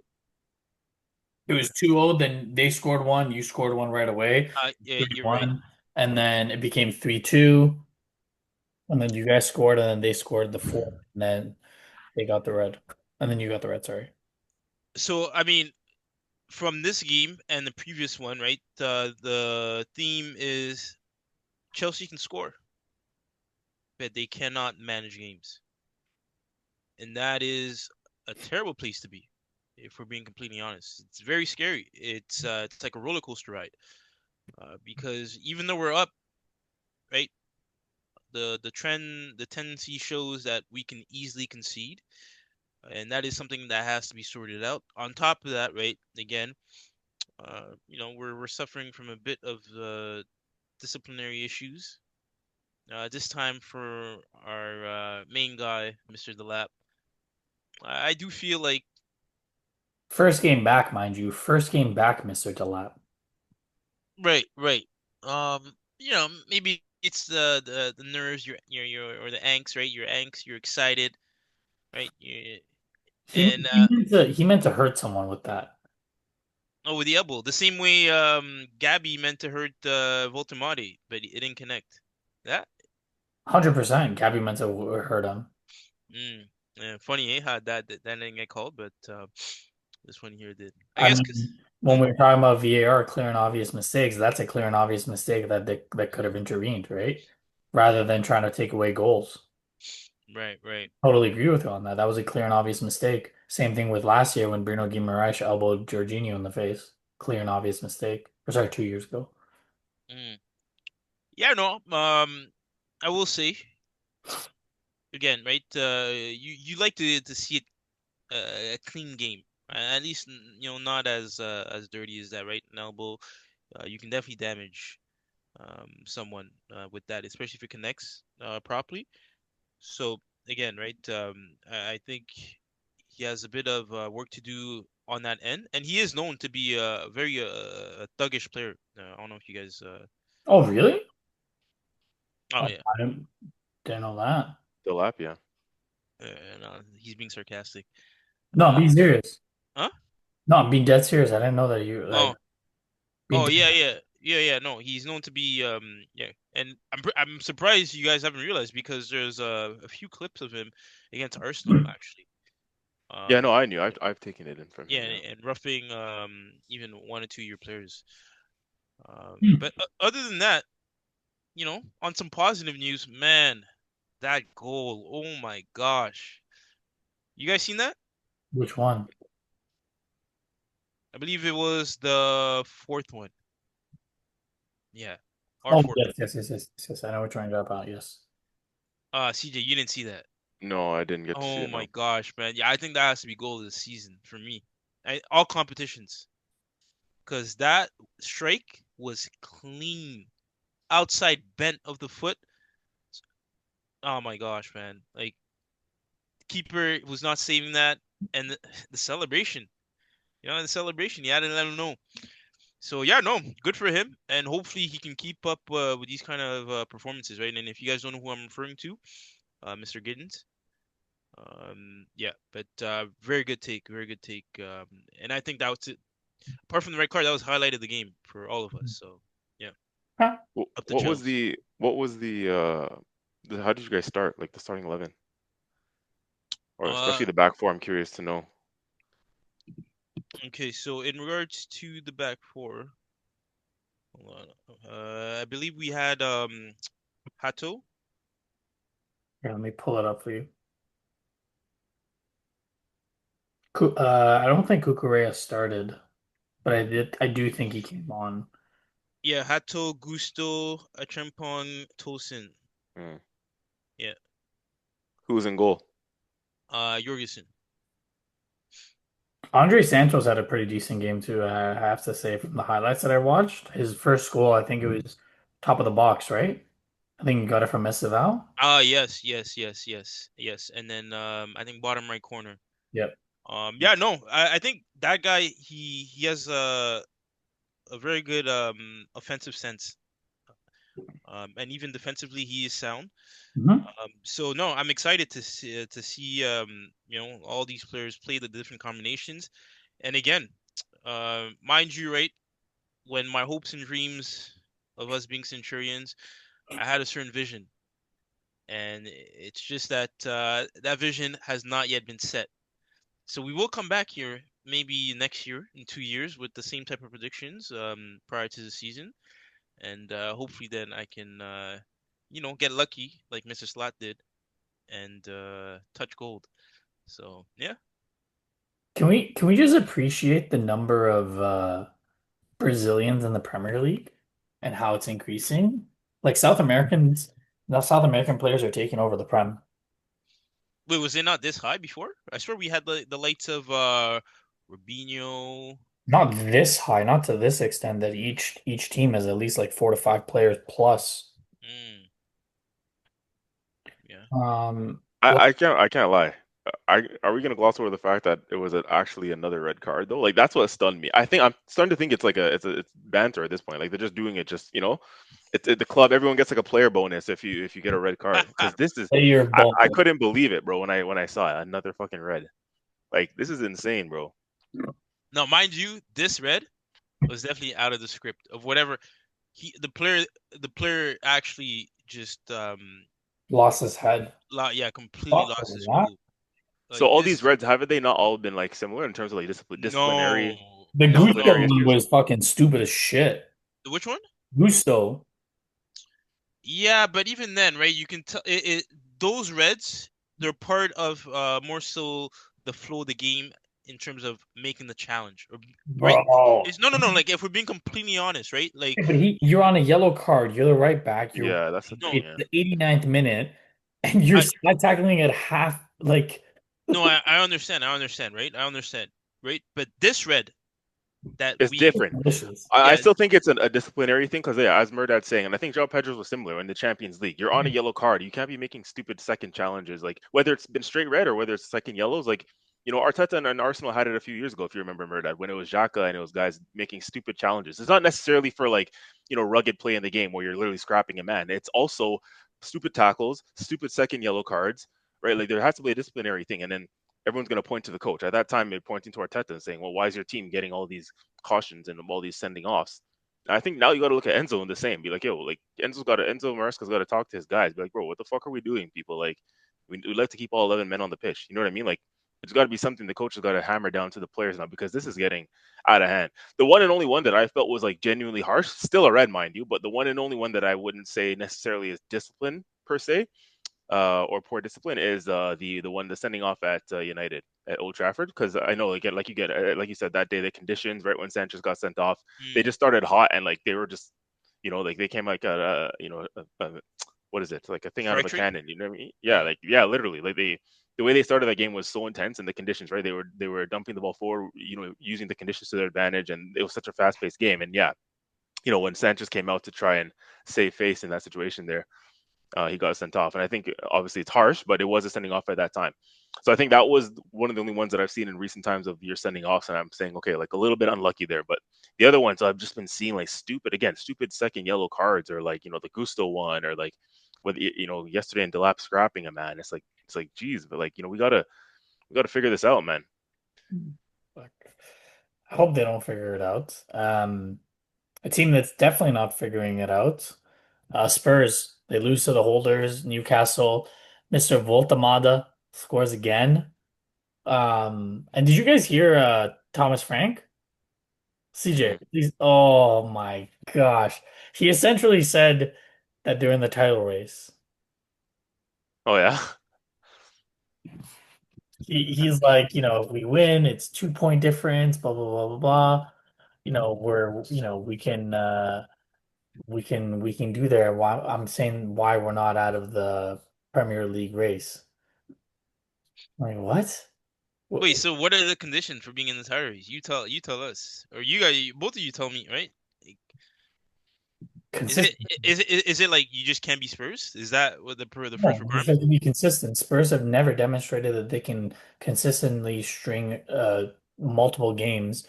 It was 2-0, then they scored one, you scored one right away, Yeah, you're right. 3-1, and then it became 3-2, and then you guys scored, and then they scored the fourth, and then they got the red. And then you got the red, sorry. So, I mean, from this game and the previous one, right? The theme is Chelsea can score, but they cannot manage games. And that is a terrible place to be, if we're being completely honest. It's very scary. It's like a roller coaster ride. Because even though we're up, right, the tendency shows that we can easily concede, and that is something that has to be sorted out. On top of that, right, again, we're suffering from a bit of disciplinary issues. This time for our main guy, Mr. Delap. I do feel like First game back, mind you. First game back, Mr. Delap. right. Maybe it's the nerves, or the angst, right? Your angst, you're excited, right? He And he meant to he meant to hurt someone with that. oh, with the elbow, the same way Gabby meant to hurt Voltemati, but it didn't connect. That 100%. Gabby meant to hurt him. yeah, funny, how that didn't get called, but this one here did. I I guess because mean, when we were talking about VAR, clear and obvious mistakes, that's a clear and obvious mistake that could have intervened, right? Rather than trying to take away goals. right. Totally agree with you on that. That was a clear and obvious mistake. Same thing with last year when Bruno Guimaraes elbowed Jorginho in the face. Clear and obvious mistake. Or sorry, 2 years ago. Mm. Yeah, no. I will say again, right? You like to see it a clean game, at least not as dirty as that, right? An elbow, you can definitely damage someone with that, especially if it connects properly. So again, right? I think he has a bit of work to do on that end, and he is known to be a very a thuggish player. I don't know if you guys. Oh, really? Oh Oh, yeah, didn't know that. Tilapia. no, he's being sarcastic. No, I'm being Uh, serious. huh? No, I'm being dead serious. I didn't know that you like Oh, being oh dead. yeah. No, he's known to be yeah, and I'm surprised you guys haven't realized because there's a few clips of him against Arsenal actually. Yeah, no, Um, I knew. I've taken it in from yeah, him. Yeah. and roughing even 1 or 2 year players. Hmm. But other than that, on some positive news, man, that goal, oh my gosh. You guys seen that? Which one? I believe it was the fourth one. Yeah, our Oh, fourth yes, one. yes, yes, yes, yes. I know what you're trying to about. Yes. CJ, you didn't see that. No, I didn't get to see Oh it. my No. gosh, man. Yeah, I think that has to be goal of the season for me. All competitions. Because that strike was clean. Outside bent of the foot. Oh my gosh, man. Like, keeper was not saving that. And the celebration. The celebration, you had to let him know. So yeah, no, good for him, and hopefully he can keep up with these kind of performances, right? And if you guys don't know who I'm referring to, Mr. Giddens, yeah, but very good take, very good take, and I think that was it. Apart from the red card, that was highlight of the game for all of us. So yeah, Huh. up the What was Chels. the how did you guys start? Like the starting 11, or Uh, especially the back four? I'm curious to know. okay, so in regards to the back four, hold on, I believe we had Hato. Here, let me pull it up for you. I don't think Kukurea started, but I do think he came on. Yeah, Hato, Gusto, Achampong, Tosin. Mm. Yeah. Who was in goal? Jorgensen. Andre Santos had a pretty decent game too, I have to say, from the highlights that I watched. His first goal, I think it was top of the box, right? I think you got it from Estival. Ah, yes, yes, yes, yes, yes. And then I think bottom right corner. Yep. Yeah, no, I think that guy he has a very good offensive sense. And even defensively he is sound. Hmm. So no, I'm excited to see all these players play the different combinations. And again, mind you, right, when my hopes and dreams of us being Centurions, I had a certain vision, and it's just that that vision has not yet been set. So we will come back here maybe next year, in 2 years, with the same type of predictions prior to the season, and hopefully then I can get lucky like Mr. Slot did and touch gold. So yeah. Can we just appreciate the number of Brazilians in the Premier League and how it's increasing? Like South American players are taking over the Prem. Wait, was it not this high before? I swear we had the lights of Rubinho. Not this high, not to this extent that each team has at least like 4 to 5 players plus. Mm, yeah. Well, I can't lie. Are we gonna gloss over the fact that it was actually another red card though? Like that's what stunned me. I think I'm starting to think it's banter at this point. Like they're just doing it just it's at the club. Everyone gets like a player bonus if you get a red card because this is say you're I bullshit. couldn't believe it, bro. When I saw it, another fucking red. Like this is insane, bro. Now, mind you, this red was definitely out of the script of whatever the player actually just Lost his head. yeah, completely Fuck lost his that. cool. So Like all these this. reds haven't they not all been like similar in terms of like No, The no, Gusto disciplinary no. one issues? was fucking stupid as shit. Which one? Gusto. Yeah, but even then, right? You can tell those reds, they're part of more so the flow of the game in terms of making the challenge, right? Bro. It's no, no, no. Like if we're being completely honest, right? Like Yeah, but you're on a yellow card. You're the right back. Yeah, that's the thing. no, It's Yeah, the 89th minute, and you're I side tackling at half. Like, no, I understand, right? I understand, right? But this red that it's we, different. malicious. I yeah, still think it's a disciplinary thing because, yeah, as Murdad's saying, and I think João Pedro's was similar in the Champions League. You're on a yellow card. You can't be making stupid second challenges, like whether it's been straight red or whether it's second yellows. Like, Arteta and Arsenal had it a few years ago, if you remember Murdad, when it was Xhaka and it was guys making stupid challenges. It's not necessarily for like, rugged play in the game where you're literally scrapping a man. It's also stupid tackles, stupid second yellow cards, right? Like there has to be a disciplinary thing. And then everyone's going to point to the coach. At that time, they're pointing to Arteta and saying, well, why is your team getting all these cautions and all these sending offs? I think now you got to look at Enzo in the same. Be like, yo, like Enzo Maresca's got to talk to his guys. Be like, bro, what the fuck are we doing, people? Like, we'd like to keep all 11 men on the pitch. You know what I mean? Like, it's got to be something the coach has got to hammer down to the players now because this is getting out of hand. The one and only one that I felt was like genuinely harsh, still a red, mind you, but the one and only one that I wouldn't say necessarily is discipline per se, or poor discipline is the one the sending off at United at Old Trafford because I know like you said that day the conditions right when Sanchez got sent off they mm, just started hot and like they were just like they came like what is it like a thing out of a frightry. cannon, you know what I mean? Yeah, Yeah. like yeah, literally like the way they started that game was so intense and the conditions, right? They were dumping the ball forward, using the conditions to their advantage, and it was such a fast paced game. And yeah, when Sanchez came out to try and save face in that situation there, he got sent off. And I think obviously it's harsh, but it was a sending off at that time. So I think that was one of the only ones that I've seen in recent times of your sending offs. And I'm saying, okay, like a little bit unlucky there. But the other ones I've just been seeing like stupid second yellow cards or like, the Gusto one or like with, yesterday in Delap scrapping a man. It's like, geez, but like, we gotta figure this out, man. Fuck. I hope they don't figure it out. A team that's definitely not figuring it out. Spurs, they lose to the holders. Newcastle, Mr. Voltamada scores again. And did you guys hear Thomas Frank? CJ, Hmm. please. Oh my gosh. He essentially said that during the title race. Oh yeah. He's like, if we win, it's 2 point difference, blah blah blah blah blah. We can do there. Why I'm saying why we're not out of the Premier League race. Like what? Wait, so what are the conditions for being in the title race? You tell us, or you guys, both of you tell me, right? Like, Is it Consistent. is it like you just can't be Spurs? Is that what the first No, you just requirement? have to be consistent. Spurs have never demonstrated that they can consistently string multiple games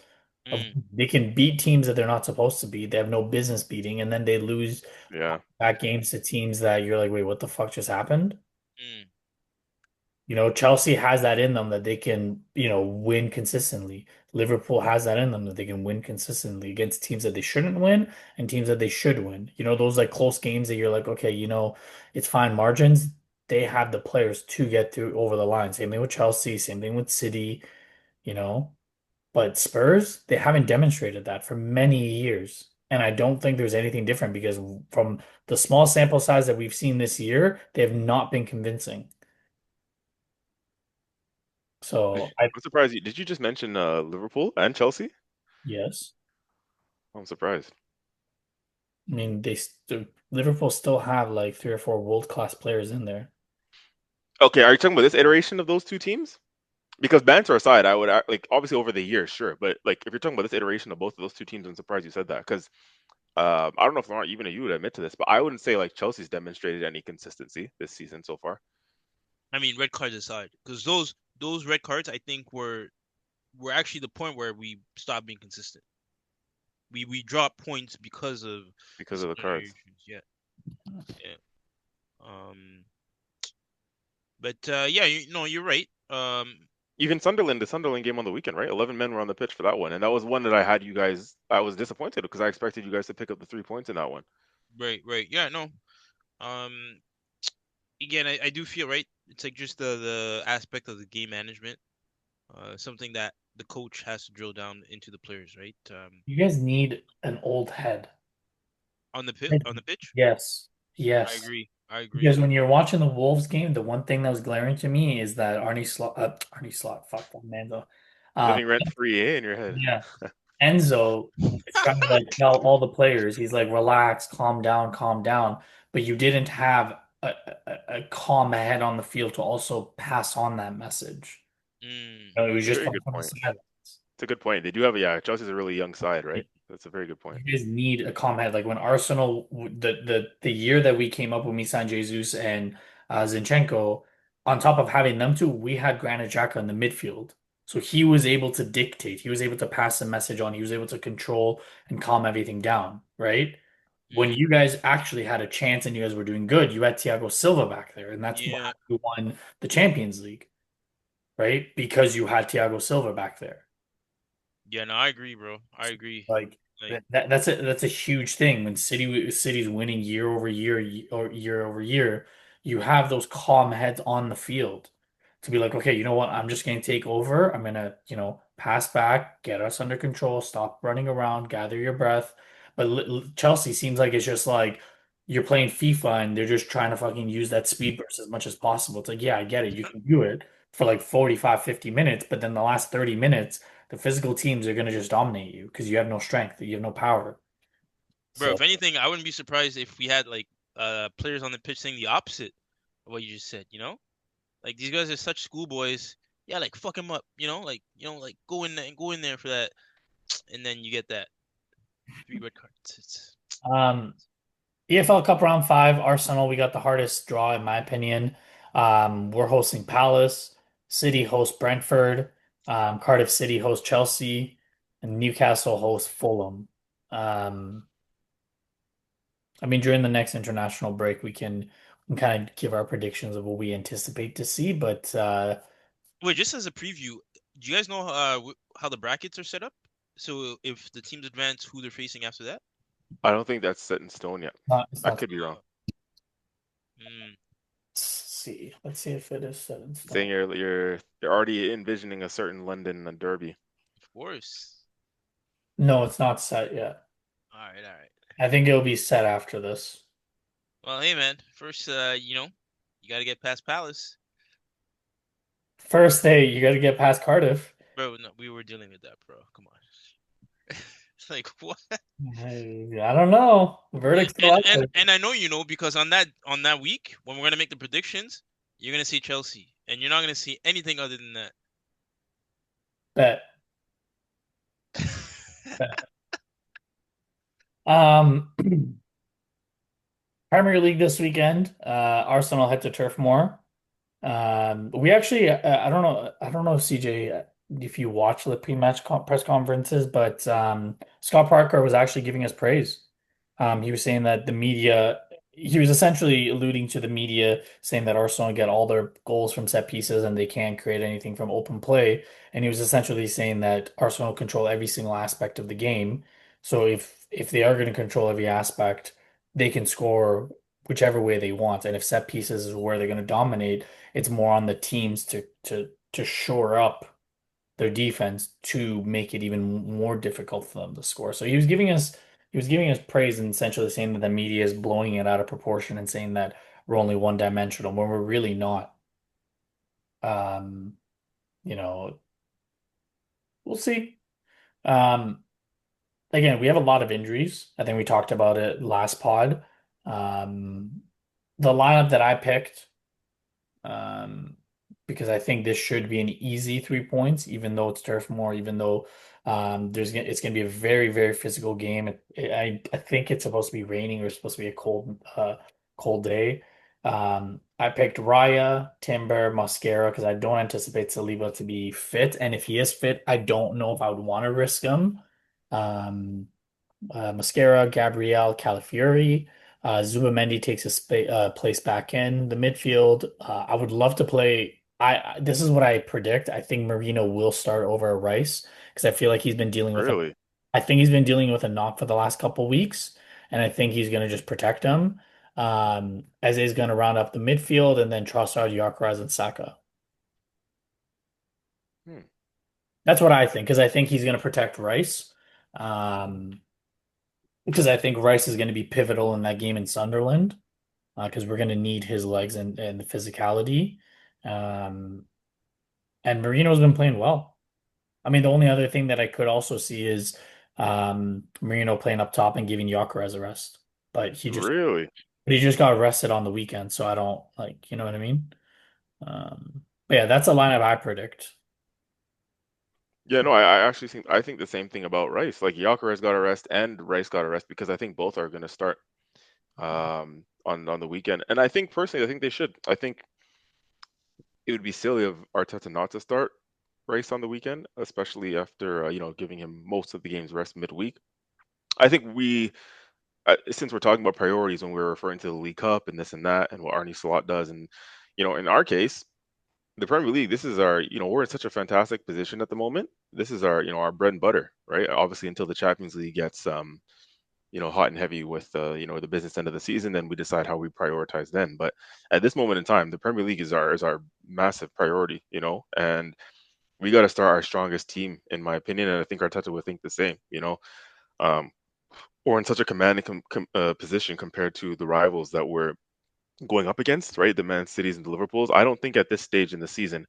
of Mm, they can beat teams that they're not supposed to beat. They have no business beating, and then they lose Yeah. back games to teams that you're like, wait, what the fuck just happened? mm, You know, Chelsea has that in them that they can, win consistently. Liverpool has that in them that they can win consistently against teams that they shouldn't win and teams that they should win. You know, those like close games that you're like, okay, it's fine margins. They have the players to get through over the line. Same thing with Chelsea, same thing with City, you know. But Spurs, they haven't demonstrated that for many years. And I don't think there's anything different because from the small sample size that we've seen this year, they have not been convincing. So I I'm surprised you did you just mention Liverpool and Chelsea? Yes. I'm surprised. I mean, Liverpool still have like three or four world-class players in there. Okay, are you talking about this iteration of those two teams? Because banter aside, I would like obviously over the years, sure, but like if you're talking about this iteration of both of those two teams, I'm surprised you said that because I don't know if Laurent, even you would admit to this, but I wouldn't say like Chelsea's demonstrated any consistency this season so far I mean, red cards aside, because those red cards I think were actually the point where we stopped being consistent. We dropped points because of because of the disciplinary cards. issues. Yeah, yeah. Um, but yeah, you're right. Even Sunderland, the Sunderland game on the weekend, right? 11 men were on the pitch for that one, and that was one that I had you guys. I was disappointed because I expected you guys to pick up the 3 points in that one. Right, right. Yeah, no. Um, again, I do feel right. It's like just the aspect of the game management, something that the coach has to drill down into the players, right? You guys need an old head. On the pitch. Yes. I Yes. agree. I agree. Because when you're watching the Wolves game, the one thing that was glaring to me is that Arne Slot, fuck that man though. Um, Living rent free, in your head. yeah, Enzo is trying to like tell all the players, he's like, relax, calm down. But you didn't have a calm head on the field to also pass on that message. Mm, It was It's a just very from good the point. silence. It's a good point. They do have, yeah, Chelsea's a really young side, right? That's a very good point. You guys need a calm head. Like when Arsenal, the year that we came up when we signed Jesus and Zinchenko, on top of having them two, we had Granit Xhaka in the midfield. So he was able to dictate. He was able to pass the message on. He was able to control and calm everything down, right? When mm, you guys actually had a chance and you guys were doing good, you had Thiago Silva back there, and that's why yeah. you won the Champions League, right? Because you had Thiago Silva back there. Yeah, no, I agree, bro. I agree. Like Like, that's a huge thing when city's winning year over year or year over year. You have those calm heads on the field to be like, okay, you know what? I'm just going to take over. I'm going to, pass back, get us under control, stop running around, gather your breath. But Chelsea seems like it's just like you're playing FIFA and they're just trying to fucking use that speed burst as much as possible. It's like, yeah, I get it. You can do it for like 45, 50 minutes, but then the last 30 minutes the physical teams are going to just dominate you because you have no strength, you have no power. bro, So if anything, I wouldn't be surprised if we had like players on the pitch saying the opposite of what you just said, you know? Like these guys are such schoolboys. Yeah, like fuck him up, like go in there for that, and then you get that three red cards. It's um, EFL Cup round five, Arsenal, we got the hardest draw in my opinion. We're hosting Palace, City hosts Brentford, Cardiff City hosts Chelsea, and Newcastle hosts Fulham. Um, I mean, during the next international break, we can kind of give our predictions of what we anticipate to see, but Wait, just as a preview, do you guys know how the brackets are set up? So if the teams advance, who they're facing after that? I don't think that's set in stone yet. it's I not. could be wrong. Mm, Let's see if it is set in Saying stone. you're already envisioning a certain London derby. of course. No, it's not set yet. All right, all right. I think it'll be set after this. Well, hey man, first, you got to get past Palace, First day, you got to get past Cardiff. bro. No, we were dealing with that, bro. Come on. It's like what? I don't know. And, Verdict's still and out and there. and I know because on that week when we're gonna make the predictions, you're gonna see Chelsea, and you're not gonna see anything other than that. Bet. Bet. Um, Premier League this weekend. Arsenal head to Turf Moor. We actually, I don't know, CJ, if you watch the pre-match press conferences, but Scott Parker was actually giving us praise. He was saying that the media, he was essentially alluding to the media saying that Arsenal get all their goals from set pieces and they can't create anything from open play. And he was essentially saying that Arsenal control every single aspect of the game. So if they are going to control every aspect, they can score whichever way they want. And if set pieces is where they're going to dominate, it's more on the teams to shore up their defense to make it even more difficult for them to score. So he was giving us praise and essentially saying that the media is blowing it out of proportion and saying that we're only one dimensional when we're really not. Um, you know, we'll see. Um, Again, we have a lot of injuries. I think we talked about it last pod. Um, the lineup that I picked. Um, because I think this should be an easy 3 points, even though it's Turf Moor, even though it's gonna be a very, very physical game. I think it's supposed to be raining or it's supposed to be a cold day. I picked Raya, Timber, Mosquera because I don't anticipate Saliba to be fit, and if he is fit, I don't know if I would want to risk him. Um, Mascara, Gabriel, Calafiori. Zubimendi takes his place back in the midfield. I would love to play. This is what I predict. I think Marino will start over Rice because I feel like he's been dealing with a. Really? I think he's been dealing with a knock for the last couple weeks, and I think he's going to just protect him. As he's going to round up the midfield and then Trossard, Gyökeres, and Saka. Hmm. That's what I think because I think he's going to protect Rice. Um, because I think Rice is going to be pivotal in that game in Sunderland, because we're going to need his legs and the physicality. Um, and Marino's been playing well. I mean, the only other thing that I could also see is Marino playing up top and giving Gyökeres a rest, but Really? he just got arrested on the weekend, so I don't like, you know what I mean? But yeah, that's a lineup I predict. Yeah, no, I actually think the same thing about Rice. Like Gyökeres got a rest and Rice got a rest because I think both are going to start on the weekend. And I think personally, I think they should. I think it would be silly of Arteta not to start Rice on the weekend, especially after giving him most of the game's rest midweek. I think since we're talking about priorities when we're referring to the League Cup and this and that and what Arne Slot does, and in our case, the Premier League, this is our, we're in such a fantastic position at the moment. This is our, our bread and butter, right? Obviously, until the Champions League gets, hot and heavy with, the business end of the season, then we decide how we prioritize then. But at this moment in time, the Premier League is our massive priority, and we got to start our strongest team, in my opinion, and I think Arteta would think the same, um, or in such a commanding position compared to the rivals that we're going up against, right? The Man Cities and the Liverpools. I don't think at this stage in the season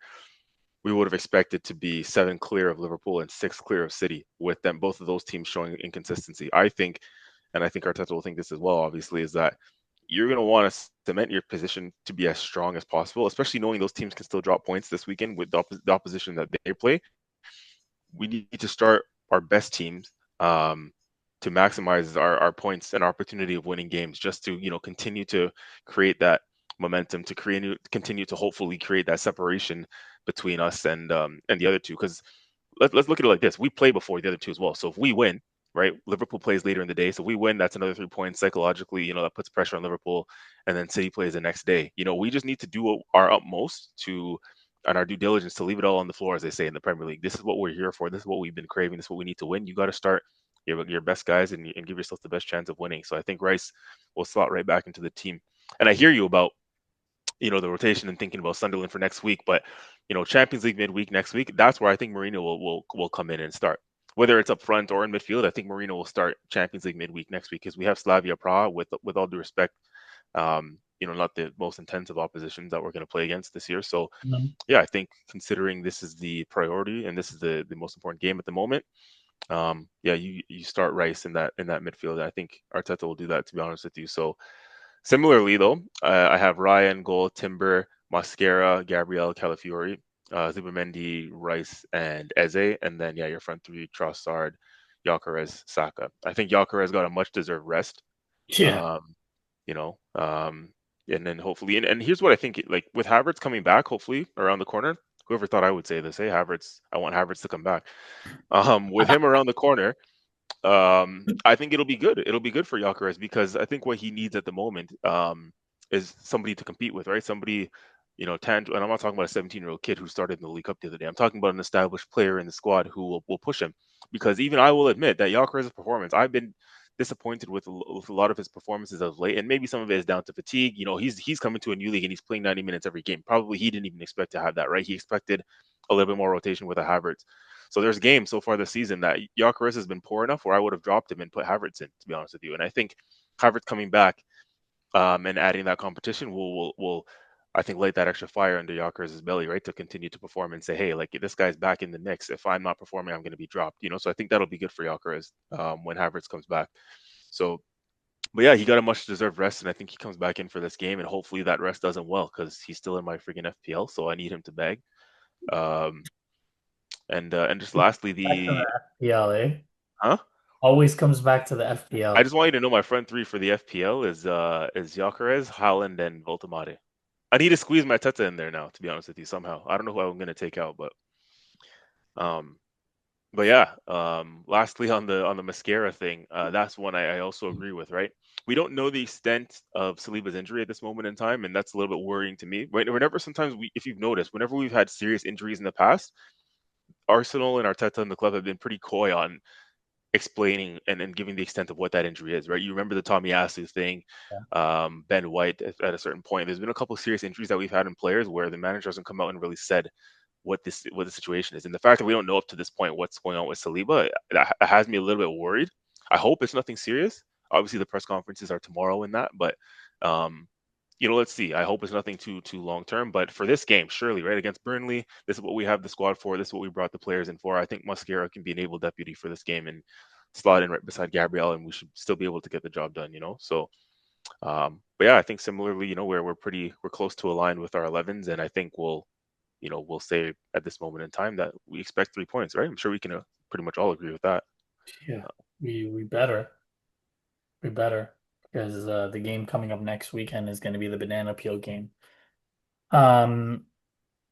we would have expected to be 7 clear of Liverpool and 6 clear of City with them, both of those teams showing inconsistency. I think, and I think Arteta will think this as well, obviously, is that you're going to want to cement your position to be as strong as possible, especially knowing those teams can still drop points this weekend with the opposition that they play. We need to start our best teams to maximize our points and our opportunity of winning games, just to continue to create that momentum, to continue to hopefully create that separation between us and the other two. Because let's look at it like this: we play before the other two as well. So if we win, right, Liverpool plays later in the day. So if we win, that's another 3 points psychologically. That puts pressure on Liverpool, and then City plays the next day. We just need to do our utmost to and our due diligence to leave it all on the floor, as they say in the Premier League. This is what we're here for. This is what we've been craving. This is what we need to win. You got to start your best guys and give yourself the best chance of winning. So I think Rice will slot right back into the team. And I hear you about the rotation and thinking about Sunderland for next week, but Champions League midweek next week, that's where I think Mourinho will come in and start. Whether it's up front or in midfield, I think Mourinho will start Champions League midweek next week because we have Slavia Praha with all due respect, not the most intensive oppositions that we're going to play against this year. So Mhm. yeah, I think considering this is the priority and this is the most important game at the moment, yeah, you start Rice in that midfield. I think Arteta will do that, to be honest with you. So similarly, though, I have Ryan, goal, Timber, Mascara, Gabriel, Calafiori, Zubimendi, Rice, and Eze, and then yeah, your front three: Trossard, Gyökeres, Saka. I think Gyökeres got a much deserved rest. Yeah. Um, you know. And then hopefully, and here's what I think, like with Havertz coming back, hopefully around the corner. Whoever thought I would say this? Hey, Havertz, I want Havertz to come back. With him around the corner, I think it'll be good. It'll be good for Gyökeres because I think what he needs at the moment is somebody to compete with, right? Somebody, tangible. And I'm not talking about a 17-year-old kid who started in the League Cup the other day. I'm talking about an established player in the squad who will push him. Because even I will admit that Gyökeres' performance, I've been disappointed with a lot of his performances of late, and maybe some of it is down to fatigue. He's coming to a new league and he's playing 90 minutes every game. Probably he didn't even expect to have that, right? He expected a little bit more rotation with a Havertz. So there's games so far this season that Gyökeres has been poor enough where I would have dropped him and put Havertz in, to be honest with you. And I think Havertz coming back and adding that competition will I think light that extra fire under Gyökeres' belly, right, to continue to perform and say, hey, like this guy's back in the mix. If I'm not performing, I'm going to be dropped. So I think that'll be good for Gyökeres when Havertz comes back. So, but yeah, he got a much deserved rest, and I think he comes back in for this game, and hopefully that rest does him well because he's still in my freaking FPL, so I need him to bag. Um, and just lastly, Back to the the FPL, eh? huh? Always comes back to the I FPL. just want you to know my front three for the FPL is Gyökeres, Haaland, and Voltemade. I need to squeeze my Teta in there now, to be honest with you, somehow. I don't know who I'm gonna take out, um but yeah. Lastly on the mascara thing, that's one I also agree with, right? We don't know the extent of Saliba's injury at this moment in time, and that's a little bit worrying to me. Whenever sometimes if you've noticed, whenever we've had serious injuries in the past, Arsenal and Arteta and the club have been pretty coy on explaining and giving the extent of what that injury is, right? You remember the Tomiyasu thing, Ben White at a certain point. There's been a couple of serious injuries that we've had in players where the manager hasn't come out and really said what the situation is. And the fact that we don't know up to this point what's going on with Saliba, that has me a little bit worried. I hope it's nothing serious. Obviously, the press conferences are tomorrow in that, but um, let's see. I hope it's nothing too long term. But for this game, surely, right, against Burnley, this is what we have the squad for. This is what we brought the players in for. I think Mascara can be an able deputy for this game and slot in right beside Gabriel, and we should still be able to get the job done. So, but yeah, I think similarly, where we're close to aligned with our 11s, and I think we'll say at this moment in time that we expect 3 points, right? I'm sure we can pretty much all agree with that. Yeah, we better because the game coming up next weekend is going to be the banana peel game. Um,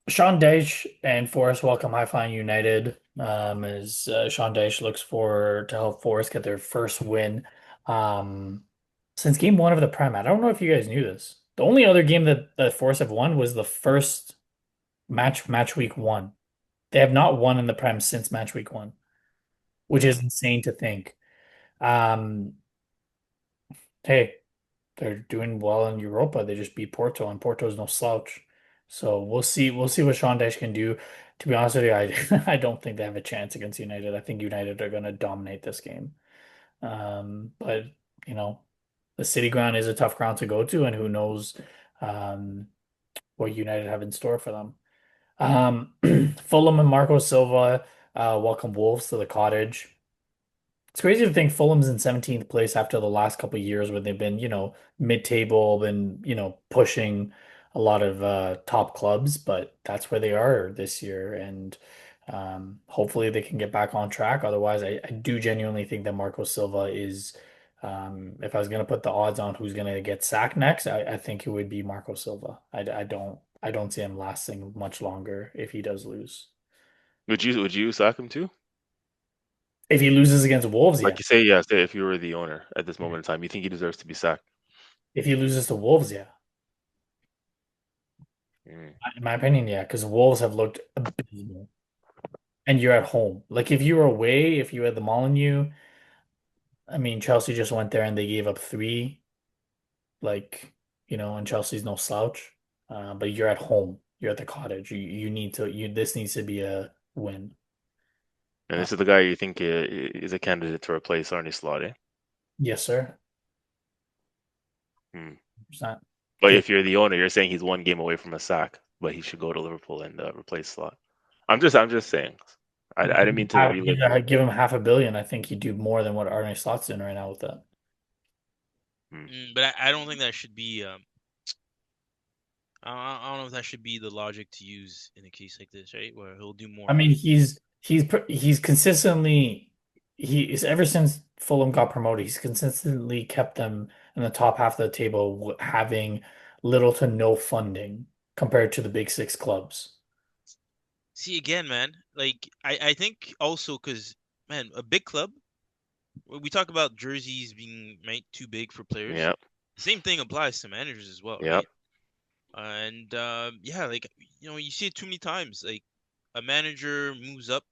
Sean Dyche and Forest welcome High Flying United. As Sean Dyche looks for to help Forest get their first win since game one of the Prem. I don't know if you guys knew this. The only other game that Forest have won was the first match week one. They have not won in the Prem since match week one, which is Mm. insane to think. Um, hey, they're doing well in Europa. They just beat Porto, and Porto's no slouch. So we'll see. We'll see what Sean Dyche can do. To be honest with you, I don't think they have a chance against United. I think United are going to dominate this game. But you know, the City ground is a tough ground to go to, and who knows what United have in store for them. Fulham and Marco Silva welcome Wolves to the cottage. It's crazy to think Fulham's in 17th place after the last couple of years where they've been, mid-table, been, pushing a lot of top clubs, but that's where they are this year. And hopefully they can get back on track. Otherwise, I do genuinely think that Marco Silva is, if I was going to put the odds on who's going to get sacked next, I think it would be Marco Silva. I don't see him lasting much longer if he does lose. Would you sack him too? If he loses against Wolves, yeah. Like you say, yeah, say if you were the owner at this moment in time, you think he deserves to be sacked. If he loses to Wolves, yeah. Mm. In my opinion, yeah, because Wolves have looked abysmal. And you're at home. Like if you were away, if you had the Molyneux, I mean, Chelsea just went there and they gave up three, and Chelsea's no slouch. But you're at home. You're at the cottage. You need to this needs to be a win. And Uh, this is the guy you think is a candidate to replace Arne Slot, eh? yes, sir. Hmm. 100%. But Okay. if you're the owner, you're saying he's one game away from a sack, but he should go to Liverpool and replace Slot. I'm just saying. I didn't mean to relive. Give him half a billion. I think he'd do more than what Arne Slot's doing right now with that. Hmm. But I don't think that should be. I don't know if that should be the logic to use in a case like this, right? Where he'll do I more. mean, he's consistently he's ever since Fulham got promoted, he's consistently kept them in the top half of the table, having little to no funding compared to the big six clubs. See again, man. Like I think also because man, a big club. We talk about jerseys being right too big for players. Yeah, The same thing applies to managers as well, yeah. right? And yeah, like you see it too many times. Like a manager moves up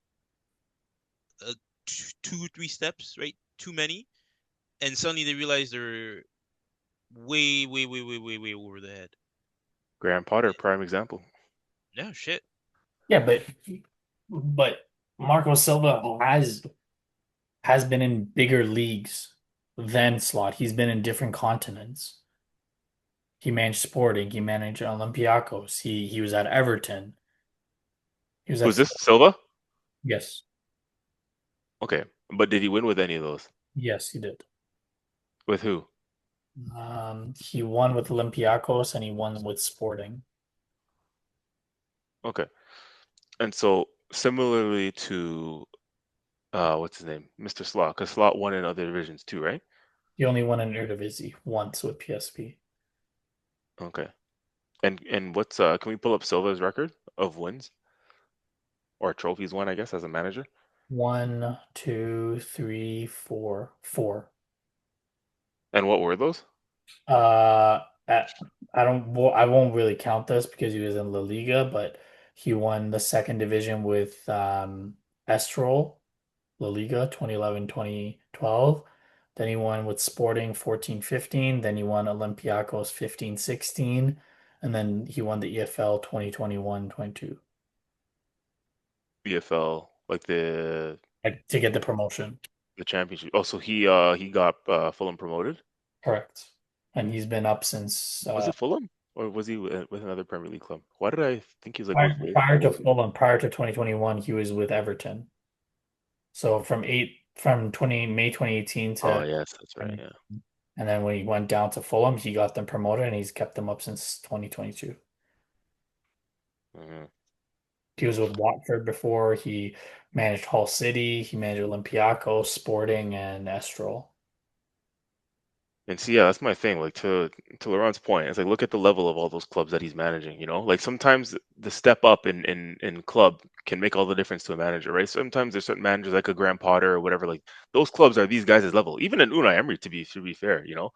two, 3 steps, right? Too many, and suddenly they realize they're way, way, way, way, way, way over the head. Graham Potter, prime example. Yeah, shit. Yeah, but Marco Silva has been in bigger leagues than Slot. He's been in different continents. He managed Sporting, he managed Olympiacos, he was at Everton. He was at Who's this? Silva? yes. Okay, but did he win with any of those? Yes, he did. With who? He won with Olympiacos and he won with Sporting. Okay, and so similarly to what's his name, Mr. Slot, because Slot won in other divisions too, right? He only won in Eredivisie once with PSV. Okay, and what's can we pull up Silva's record of wins or trophies won, I guess, as a manager? One, two, three, four, four. And what were those? Uh, at, I won't really count this because he was in La Liga, but he won the second division with Estoril, La Liga 2011, 2012. Then he won with Sporting 14, 15. Then he won Olympiacos 15, 16. And then he won the EFL 2021, 22 EFL, like like, to get the promotion. the championship. Oh, so he got Fulham promoted. Correct. And he's been up since Was it Fulham or was he with another Premier League club? Why did I think he was like with prior Liverpool? to Fulham, prior to 2021, he was with Everton. So from 20 May 2018 Oh to yes, that's right. Yeah. and then when he went down to Fulham, he got them promoted and he's kept them up since 2022. Mhm. He was with Watford before. He managed Hull City, he managed Olympiacos, Sporting, and Estoril. And see, yeah, that's my thing. Like to Laurent's point, it's like look at the level of all those clubs that he's managing. You know, like sometimes the step up in club can make all the difference to a manager, right? Sometimes there's certain managers like a Graham Potter or whatever. Like those clubs are these guys' level. Even in Unai Emery, to be fair, you know,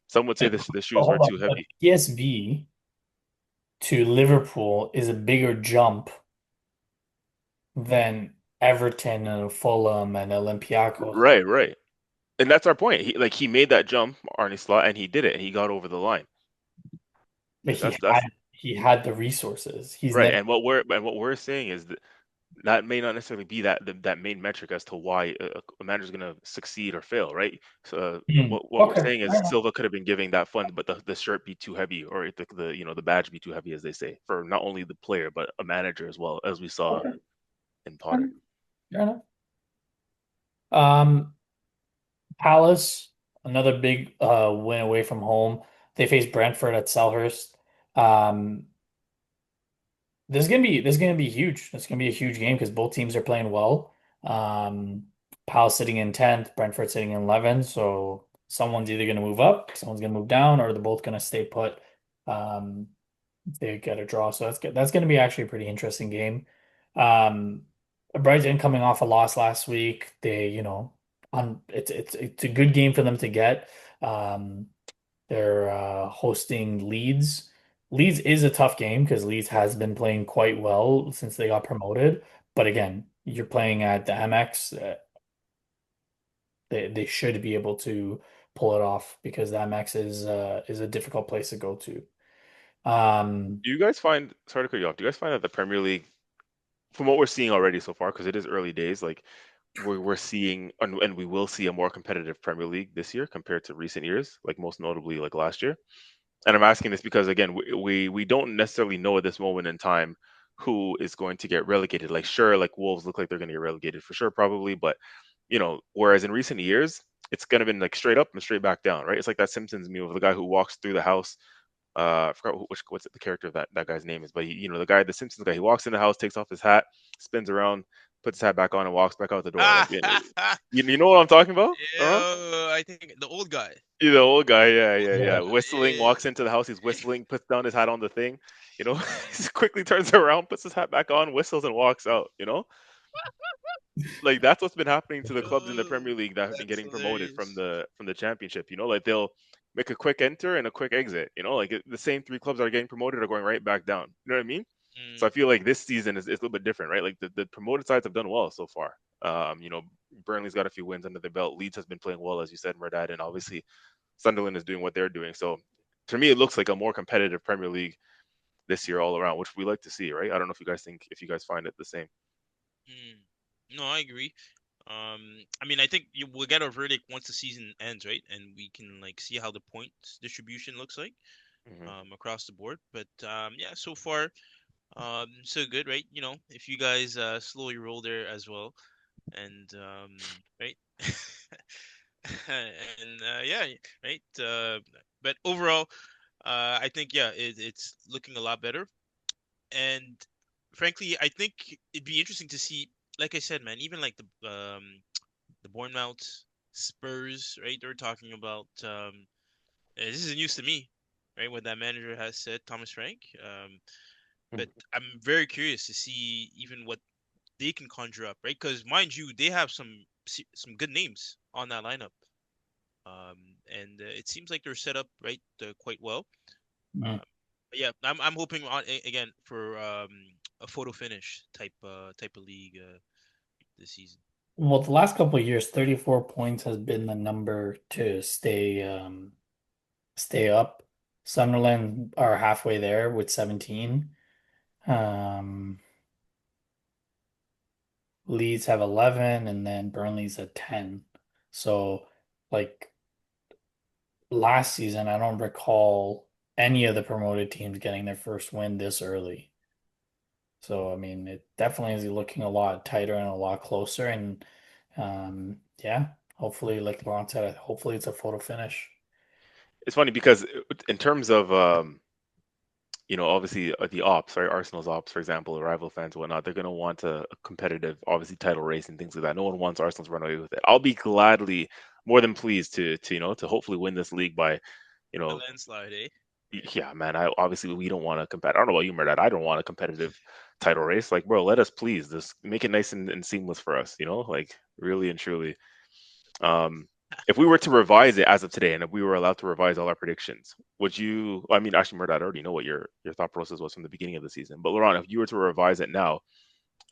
some would say But, this the shoes were hold too on, but heavy. PSV to Liverpool is a bigger jump than Everton and Fulham and Olympiacos. Right, right. And that's our point. He made that jump, Arne Slot, and he did it, and he got over the line. But That's he had the resources. He's right. never And what we're saying is that may not necessarily be that main metric as to why a manager's going to succeed or fail, right? So what we're Okay. saying is Silva could have been giving that fund, but the shirt be too heavy, or the badge be too heavy, as they say, for not only the player but a manager as well, as we saw Okay. in Fair Potter. enough. Um, Palace, another big win away from home. They face Brentford at Selhurst. Um, this is gonna be huge. It's gonna be a huge game because both teams are playing well. Palace sitting in 10th, Brentford sitting in 11th. So someone's either gonna move up, someone's gonna move down, or they're both gonna stay put. Um, if they get a draw. So that's good. That's gonna be actually a pretty interesting game. Um, Brighton coming off a loss last week. It's a good game for them to get. Um, they're hosting Leeds. Leeds is a tough game because Leeds has been playing quite well since they got promoted. But again, you're playing at the MX. They should be able to pull it off because the MX is a difficult place to go to. Um, Do you guys find, sorry to cut you off, do you guys find that the Premier League, from what we're seeing already so far, because it is early days, like we're seeing, and we will see a more competitive Premier League this year compared to recent years, like most notably like last year? And I'm asking this because again, we don't necessarily know at this moment in time who is going to get relegated. Like sure, like Wolves look like they're going to get relegated for sure, probably, but whereas in recent years, it's gonna been like straight up and straight back down, right? It's like that Simpsons meme of the guy who walks through the house. I forgot what's the character of that guy's name is, but the guy, the Simpsons guy, he walks in the house, takes off his hat, spins around, puts his hat back on, and walks back out the door. Like, Ah, you know what I'm talking about? yeah, I think the old guy. You know, old guy, Yeah. yeah. Whistling, Yeah. walks into the house. He's whistling, puts down his hat on the thing. You know, he quickly turns around, puts his hat back on, whistles, and walks out. You know, like that's what's been happening to the clubs in the Oh, Premier League that have been that's getting promoted hilarious. from the Championship. You know, like they'll make a quick enter and a quick exit. You know, like the same three clubs that are getting promoted are going right back down. You know what I mean? So I Mm, feel like this season is a little bit different, right? Like the promoted sides have done well so far. You know, Burnley's got a few wins under their belt. Leeds has been playing well, as you said, Merdad, and obviously Sunderland is doing what they're doing. So to me, it looks like a more competitive Premier League this year all around, which we like to see, right? I don't know if you guys find it the same. mm. No, I agree. I mean, I think we'll get our verdict once the season ends, right? And we can like see how the points distribution looks like Hmm. across the board. But yeah, so far so good, right? You know, if you guys slowly roll there as well, and right, and yeah, right. But overall, I think yeah, it's looking a lot better. And frankly, I think it'd be interesting to see, like I said, man, even like the Bournemouth, Spurs, right? They're talking about this is news to me, right? What that manager has said, Thomas Frank. But I'm very curious to see even what they can conjure up, right? Because mind you, they have some good names on that lineup, and it seems like they're set up right quite well. Mm. But yeah, I'm hoping on again for a photo finish type of league this season. Well, the last couple of years, 34 points has been the number to stay up. Sunderland are halfway there with 17. Um, Leeds have 11 and then Burnley's at 10. So like last season, I don't recall any of the promoted teams getting their first win this early. So I mean, it definitely is looking a lot tighter and a lot closer. And yeah, hopefully, like Laurent said, hopefully it's a photo finish. It's funny because in terms of you know, obviously the ops, right? Arsenal's ops, for example, rival fans and whatnot, they're going to want a competitive, obviously title race and things like that. No one wants Arsenal to run away with it. I'll be gladly more than pleased to you know to hopefully win this league by, you A know, landslide, eh? yeah, man. I obviously we don't want to compete. I don't know about you, Merdad. I don't want a competitive title race. Like, bro, let us please just make it nice and seamless for us. You know, like really and truly. Um, if we were to revise it as of today, and if we were allowed to revise all our predictions, would you? I mean, actually, Murad, I already know what your thought process was from the beginning of the season. But Laurent, if you were to revise it now,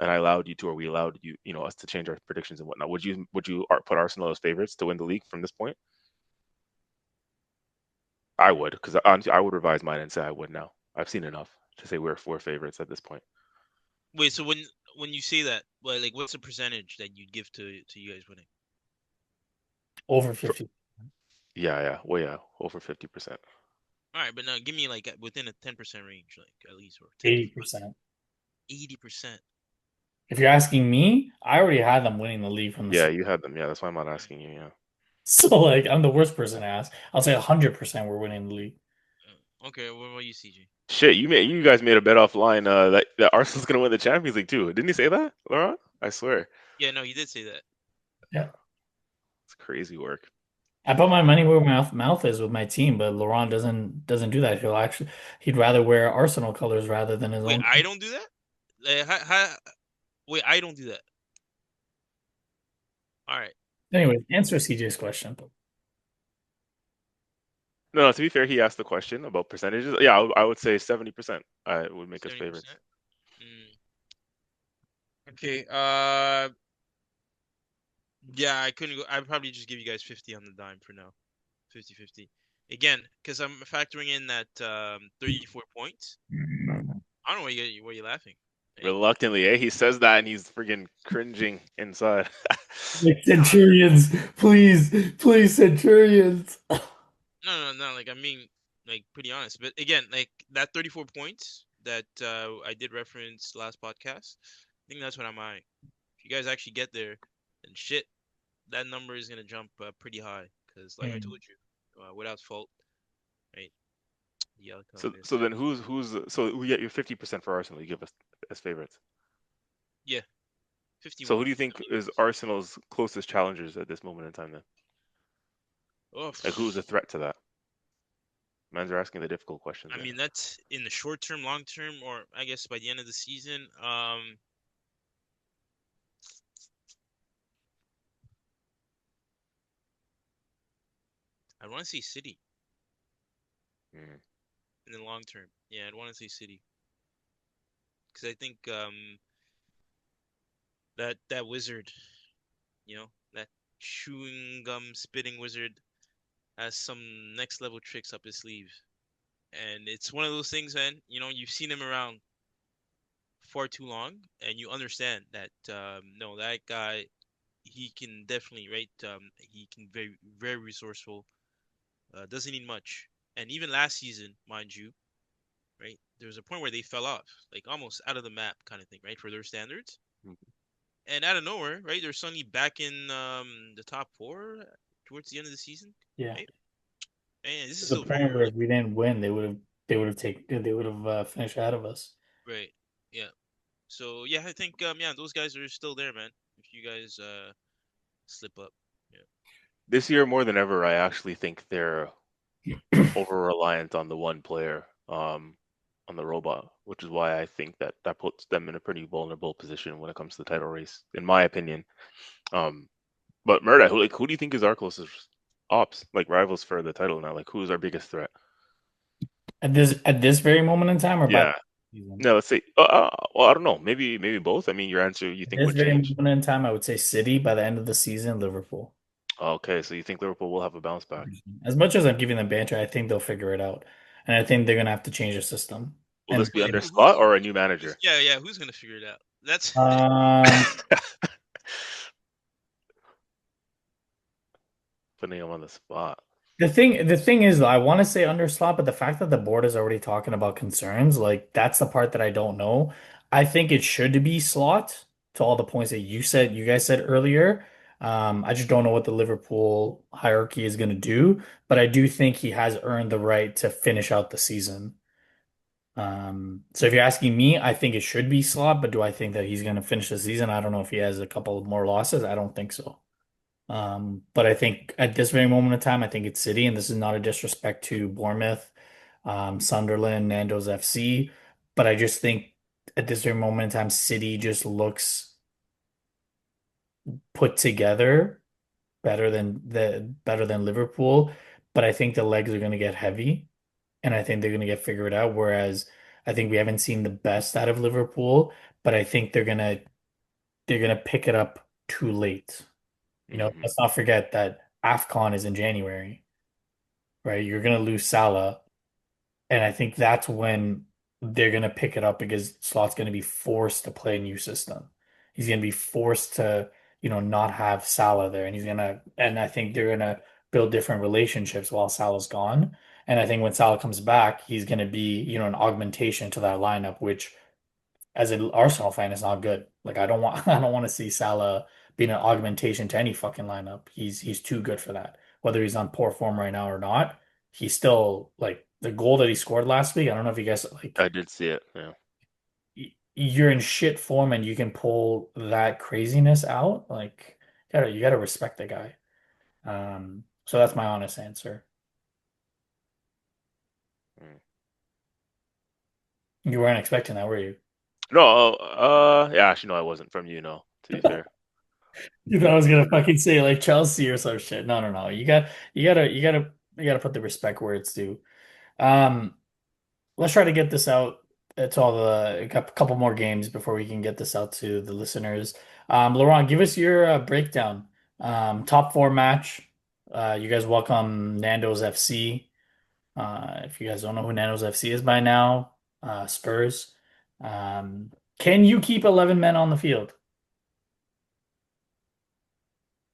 and I allowed you to, or we allowed you, you know, us to change our predictions and whatnot, would you put Arsenal as favorites to win the league from this point? I would, because I would revise mine and say I would now. I've seen enough to say we're four favorites at this point. Wait, so when you say that, well, like, what's the percentage that you'd give to you guys winning? Over For, 50, yeah, well, yeah, over 50%. All right, but now give me like within a 10% range, like at least, or 10 to 80%. 80%. If you're asking me, I already had them winning the league from the Yeah, start. you had them. Yeah, that's why I'm not asking you. Yeah. So like I'm the worst person to ask. I'll say 100% we're winning the league. Okay, what about you, CJ? Shit, you guys made a bet offline that Arsenal's gonna win the Champions League too. Didn't he say that, Laurent? I swear. Yeah, no, you did say that. Yeah. It's crazy work. I put my money where my mouth is with my team, but Laurent doesn't do that. He'd rather wear Arsenal colors rather than his Wait, own I team. don't do that? Like, wait, I don't do that. All right, Anyways, answer CJ's question. No, to be fair, he asked the question about percentages. Yeah, I would say 70%. I would make us favorites. 70%. Mm. Okay, yeah, I couldn't go. I'd probably just give you guys 50 on the dime for now. 50-50. Again, because I'm factoring in that 34 points. I don't know why you laughing. Hey, Reluctantly, eh? He says that and he's freaking cringing inside. Like no, Centurions, please, please, Centurions. no. Like, I mean, like, pretty honest. But again, like that 34 points that I did reference last podcast, I think that's what I'm eyeing. If you guys actually get there, then shit, that number is gonna jump pretty high. Because, like I Hmm. told you, without fault, right? The outcome So is then who's so we get you 50% for Arsenal. You give us as favorites. yeah. So 51. who do you think is Arsenal's closest challengers at this moment in time then? Oh, Like who's a threat to that? Man's are asking the difficult questions I right mean, now. that's in the short term, long term, or I guess by the end of the season. I want to say City Mm. in the long term. Yeah, I'd want to say City because I think that wizard, that chewing gum spitting wizard has some next level tricks up his sleeve. And it's one of those things, man, you've seen him around far too long and you understand that no, that guy, he can definitely, right? He can very, very resourceful, doesn't need much. And even last season, mind you, right? There was a point where they fell off, like almost out of the map kind of thing, right? For their standards. And out of nowhere, right? They're suddenly back in the top four towards the end of the season, Yeah. right? And this To is the still very point where early, if we didn't win, they would have finished ahead of us. right? Yeah. So yeah, I think yeah, those guys are still there, man. If you guys slip up, yeah. This year more than ever, I actually think they're over reliant on the one player, on the robot, which is why I think that that puts them in a pretty vulnerable position when it comes to the title race, in my opinion. Um, but Murda, who do you think is our closest ops, like rivals for the title now? Like who's our biggest threat? At this very moment in time, or by Yeah. the season? No, let's say. Well, I don't know. Maybe both. I mean, your answer you At think this would very change. moment in time, I would say City. By the end of the season, Liverpool. Okay, so you think Liverpool will have a bounce back? As much as I'm giving them banter, I think they'll figure it out, and I think they're gonna have to change the system. Will this And be Wait, under who Slot or a new who's, manager? yeah, yeah, who's gonna figure it out? That's um, Putting him on the spot. the thing is, though, I want to say under Slot, but the fact that the board is already talking about concerns, like that's the part that I don't know. I think it should be Slot to all the points that you guys said earlier. I just don't know what the Liverpool hierarchy is going to do, but I do think he has earned the right to finish out the season. So if you're asking me, I think it should be Slot, but do I think that he's going to finish the season? I don't know if he has a couple of more losses. I don't think so. But I think at this very moment in time, I think it's City, and this is not a disrespect to Bournemouth, Sunderland, Nando's FC, but I just think at this very moment in time, City just looks put together better than Liverpool. But I think the legs are going to get heavy, and I think they're going to get figured out. Whereas I think we haven't seen the best out of Liverpool, but I think they're gonna pick it up too late. Hmm. Let's not forget that AFCON is in January, right? You're gonna lose Salah, and I think that's when they're gonna pick it up because Slot's gonna be forced to play a new system. He's gonna be forced to, not have Salah there, and I think they're gonna build different relationships while Salah's gone. And I think when Salah comes back, he's gonna be, an augmentation to that lineup, which as an Arsenal fan, it's not good. Like I don't want to see Salah being an augmentation to any fucking lineup. He's too good for that. Whether he's on poor form right now or not, he's still like the goal that he scored last week. I don't know if you guys like I did see it. Yeah. you're in shit form and you can pull that craziness out. Like you gotta respect the guy. So that's my honest answer. Mm. You weren't expecting that, were you? No. Yeah. Actually, no, I wasn't from you. No. To be fair. You thought I was gonna fucking say like Chelsea or some shit. No, no, no. You gotta put the respect where it's due. Um, let's try to get this out. It's all a couple more games before we can get this out to the listeners. Laurent, give us your breakdown. Top four match. You guys welcome Nando's FC. If you guys don't know who Nando's FC is by now, Spurs. Um, can you keep 11 men on the field?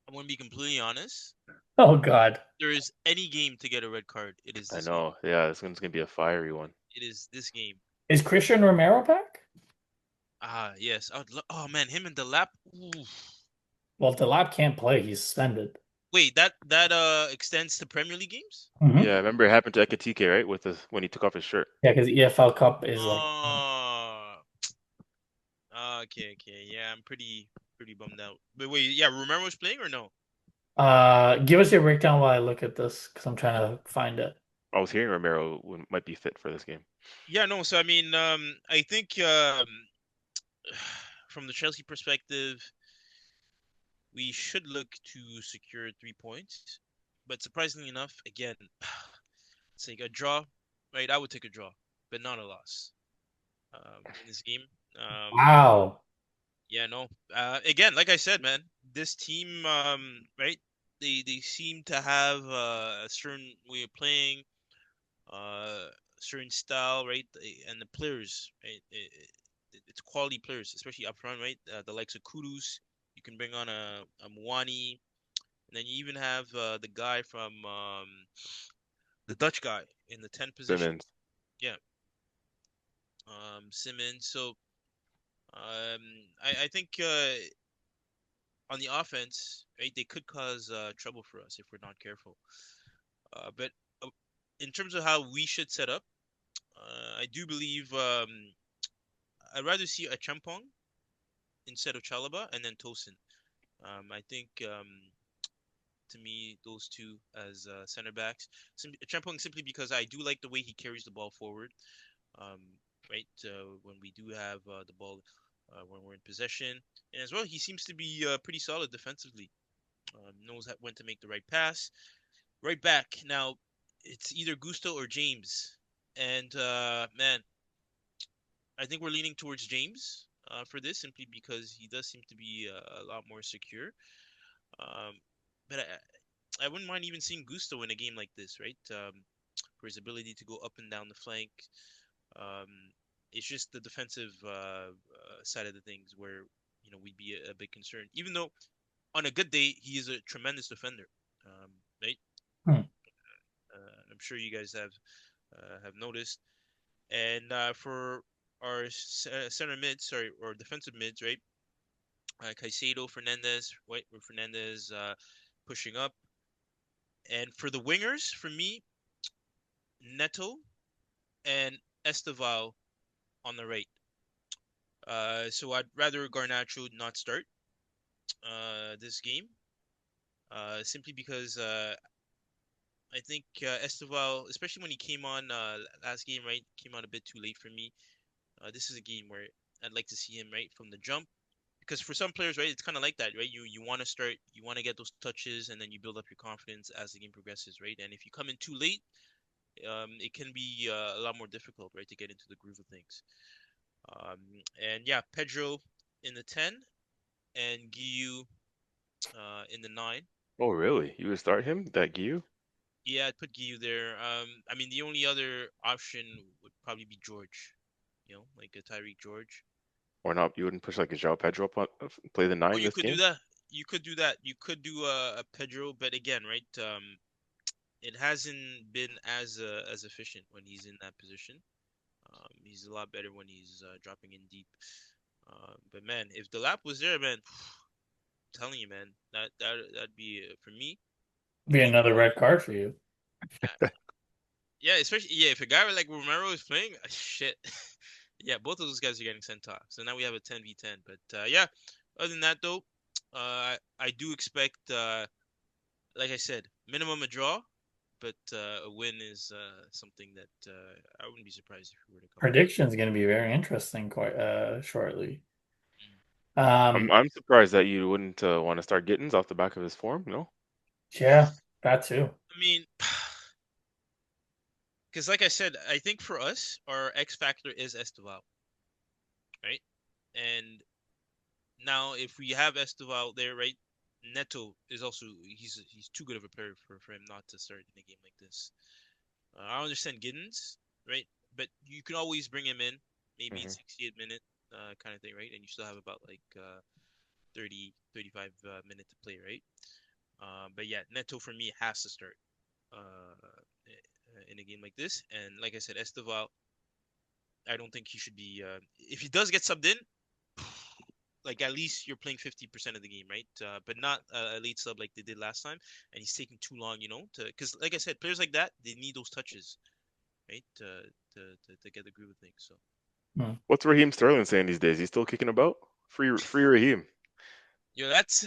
I'm gonna be completely honest. Oh God. There is any game to get a red card, it is I this game. know. Yeah. This one's gonna be a fiery one. It is this game. Is Christian Romero back? Ah, yes. Oh man, him and the lap. Well, if the lab can't play, he's suspended. Wait, that extends to Premier League games? Yeah. I Hmm. remember it happened to Ekatike, right? With the when he took off his shirt. Yeah, because EFL Cup is like Oh, okay, okay. Yeah, I'm pretty. pretty bummed out. But wait, yeah, Romero's playing or no? Give us your breakdown while I look at this because I'm trying to find it. I was hearing Romero might be fit for this game. Yeah, no. So I mean, I think from the Chelsea perspective, we should look to secure 3 points. But surprisingly enough, again, it's like a draw, right? I would take a draw, but not a loss in this game. Wow. Yeah, no. Again, like I said, man, this team, right? They seem to have a certain way of playing, certain style, right? And the players, right? It's quality players, especially up front, right? The likes of Kudus. You can bring on a Mwani, and then you even have the guy from the Dutch guy in the 10 position. Simmons. Yeah, Simmons. So um, I think on the offense, right, they could cause trouble for us if we're not careful. But uh, in terms of how we should set up, I do believe I'd rather see a Champong instead of Chalaba and then Tosin. I think to me those two as center backs. Champong simply because I do like the way he carries the ball forward. Um, right when we do have the ball when we're in possession, and as well he seems to be pretty solid defensively. Knows when to make the right pass. Right back now, it's either Gusto or James, and man, I think we're leaning towards James for this simply because he does seem to be a lot more secure. Um, but I wouldn't mind even seeing Gusto in a game like this, right? For his ability to go up and down the flank. Um, it's just the defensive side of the things where we'd be a big concern. Even though on a good day he is a tremendous defender, right? Hmm. I'm sure you guys have noticed. And for our center mids, sorry, or defensive mids, right? Caicedo, Fernandez, right? With Fernandez pushing up. And for the wingers, for me, Neto and Esteval on the right. So I'd rather Garnacho not start this game, simply because I think Esteval, especially when he came on last game, right, came on a bit too late for me. This is a game where I'd like to see him right from the jump, because for some players, right, it's kind of like that, right? You want to start, you want to get those touches, and then you build up your confidence as the game progresses, right? And if you come in too late, it can be a lot more difficult, right, to get into the groove of things. Um, and yeah, Pedro in the 10 and Guiu in the 9. Oh, really? You would start him? That Giu? Yeah, I'd put Guiu there. I mean, the only other option would probably be George, like a Tyreek George. Or not? You wouldn't push like a João Pedro up play the Oh, nine you this could do game? that. You could do that. You could do a Pedro, but again, right? It hasn't been as efficient when he's in that position. He's a lot better when he's dropping in deep. But man, if the lap was there, man, I'm telling you, man, that'd be for me. Be He another red card for you. uh, yeah, especially yeah, if a guy like Romero is playing, shit. Yeah, both of those guys are getting sent off. So now we have a 10v10. But yeah, other than that though, I do expect, like I said, minimum a draw, but a win is something that I wouldn't be surprised if we were to come out. Prediction is going to be very interesting quite shortly. Mm. I'm Um, I'm surprised that you wouldn't want to start Gittins off the back of his form. No, yeah, that too. I mean, because like I said, I think for us, our X factor is Esteval, right? And now if we have Esteval there, right? Neto is also he's too good of a player for him not to start in a game like this. I understand Giddens, right? But you can always bring him in, maybe in hmm 68th minute, kind of thing, right? And you still have about like 30, 35 minutes to play, right? But yeah, Neto for me has to start in a game like this. And like I said, Esteval, I don't think he should be. If he does get subbed in, like at least you're playing 50% of the game, right? But not a late sub like they did last time. And he's taking too long, because like I said, players like that they need those touches, right? To get the groove of things. So Hmm. What's Raheem Sterling saying these days? He's still kicking about? Free Raheem. Yo, that's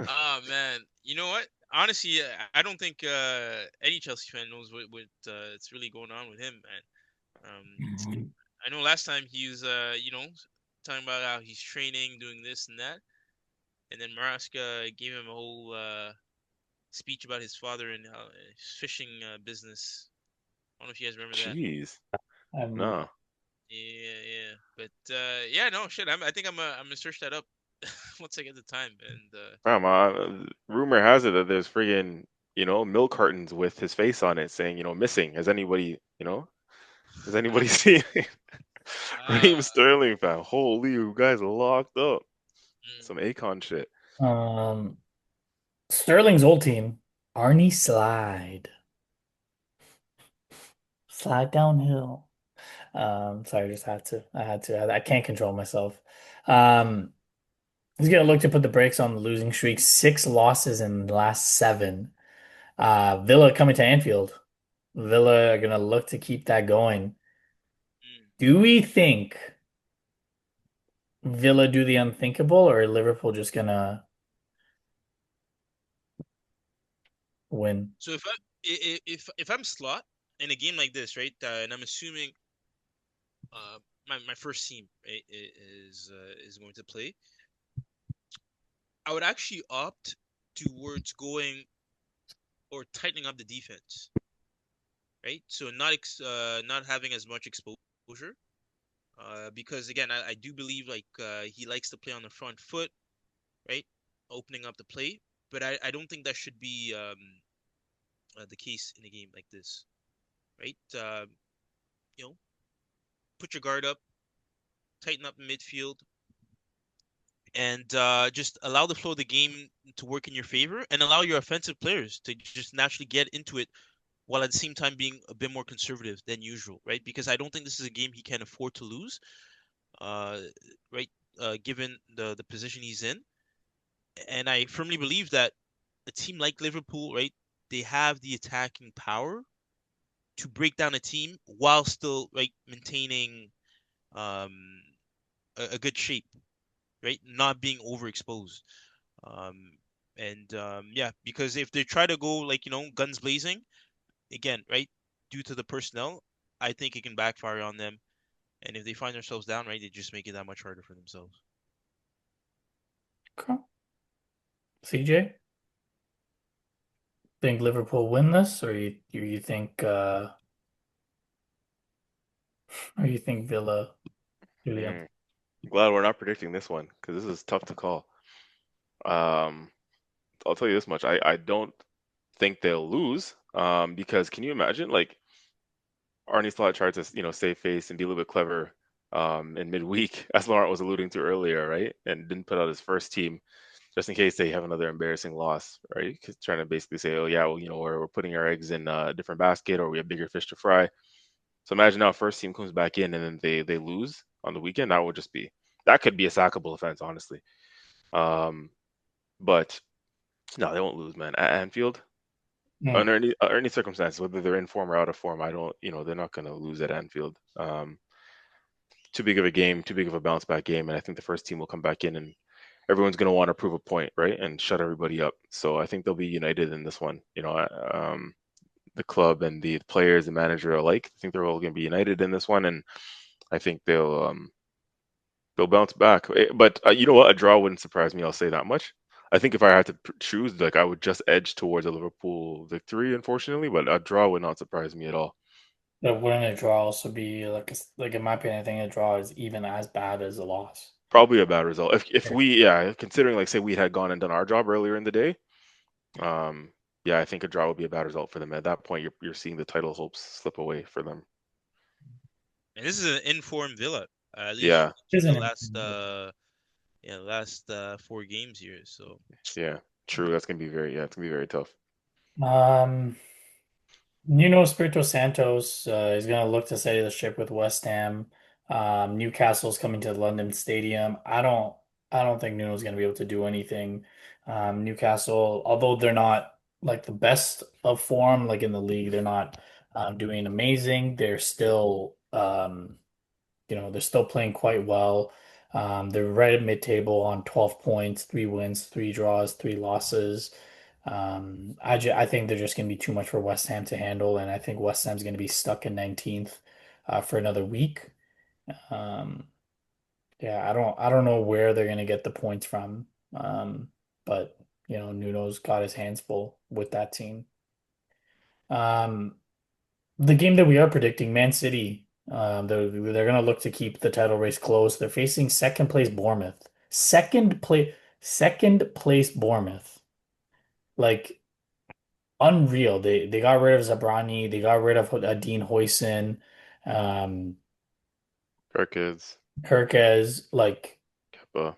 oh man. You know what? Honestly, I don't think any Chelsea fan knows what it's really going on with him, man. I know last time he was talking about how he's training, doing this and that, and then Maraska gave him a whole speech about his father and how his fishing business. I don't know if you guys remember that. Jeez, Um, no. Yeah, yeah. But yeah, no shit. I think I'm gonna search that up once I get the time. And Fam, rumor has it that there's friggin', milk cartons with his face on it saying, missing. Has anybody seen it? Raheem uh, Sterling, fam. Holy, you guys are locked up. mm. Some Akon shit. um, Sterling's old team, Arnie slide downhill. Sorry, I just had to. I had to. I can't control myself. Um, he's gonna look to put the brakes on the losing streak. 6 losses in the last 7. Villa coming to Anfield. Villa are gonna look to keep that going. Mm. Do we think Villa do the unthinkable, or Liverpool just gonna win? So if I'm slot in a game like this, right, and I'm assuming my first team right, is going to play, I would actually opt towards going or tightening up the defense, right? So not having as much exposure. Because again, I do believe like he likes to play on the front foot, right? Opening up the play, but I don't think that should be the case in a game like this, right? You know, put your guard up, tighten up midfield, and just allow the flow of the game to work in your favor, and allow your offensive players to just naturally get into it, while at the same time being a bit more conservative than usual, right? Because I don't think this is a game he can afford to lose, uh, right? Given the position he's in, and I firmly believe that a team like Liverpool, right, they have the attacking power to break down a team while still right maintaining um, a good shape, right, not being overexposed. Um, and yeah, because if they try to go like guns blazing again, right, due to the personnel, I think it can backfire on them. And if they find themselves down, right, they just make it that much harder for themselves. Okay. CJ, think Liverpool win this, or you think Villa do the Mm. Glad we're not predicting this one because this is tough to call. Um, I'll tell you this much. I don't think they'll lose. Because can you imagine like Arne Slot tried to, save face and be a little bit clever in midweek, as Laurent was alluding to earlier, right? And didn't put out his first team just in case they have another embarrassing loss, right? 'Cause trying to basically say, oh yeah, well, we're putting our eggs in a different basket, or we have bigger fish to fry. So imagine now first team comes back in and then they lose on the weekend. That could be a sackable offense, honestly. Um, but no, they won't lose, man. At Anfield, Mm. under any circumstances, whether they're in form or out of form, I don't, they're not going to lose at Anfield. Too big of a game, too big of a bounce back game, and I think the first team will come back in and everyone's going to want to prove a point, right, and shut everybody up. So I think they'll be united in this one. The club and the players, the manager alike. I think they're all going to be united in this one, and I think they'll bounce back. But you know what? A draw wouldn't surprise me. I'll say that much. I think if I had to choose, like I would just edge towards a Liverpool victory, unfortunately. But a draw would not surprise me at all. But wouldn't a draw also be like in my opinion, I think a draw is even as bad as a loss. Probably a bad result. If Yeah. we, yeah, considering like say we had gone and done our job earlier in the day, um, yeah, I think a draw would be a bad result for them. At that point, you're seeing the title hopes slip away for them. And this is an informed Villa, at least Yeah, through Isn't the it? last 4 games here. So yeah, true. That's gonna be it's gonna be very tough. Um, Nuno Espirito Santos is going to look to steady the ship with West Ham. Newcastle's coming to the London Stadium. I don't think Nuno's going to be able to do anything. Newcastle, although they're not like the best of form, like in the league, they're not doing amazing. They're still, they're still playing quite well. They're right at mid-table on 12 points, 3 wins, 3 draws, 3 losses. I think they're just going to be too much for West Ham to handle, and I think West Ham's going to be stuck in 19th for another week. Um, yeah, I don't know where they're going to get the points from. But Nuno's got his hands full with that team. Um, the game that we are predicting, Man City, they're gonna look to keep the title race close. They're facing second place Bournemouth. Second place Bournemouth. Like unreal. They got rid of Zabrani, they got rid of Dean Huijsen, um, Perkins, Herkes, like Kepa,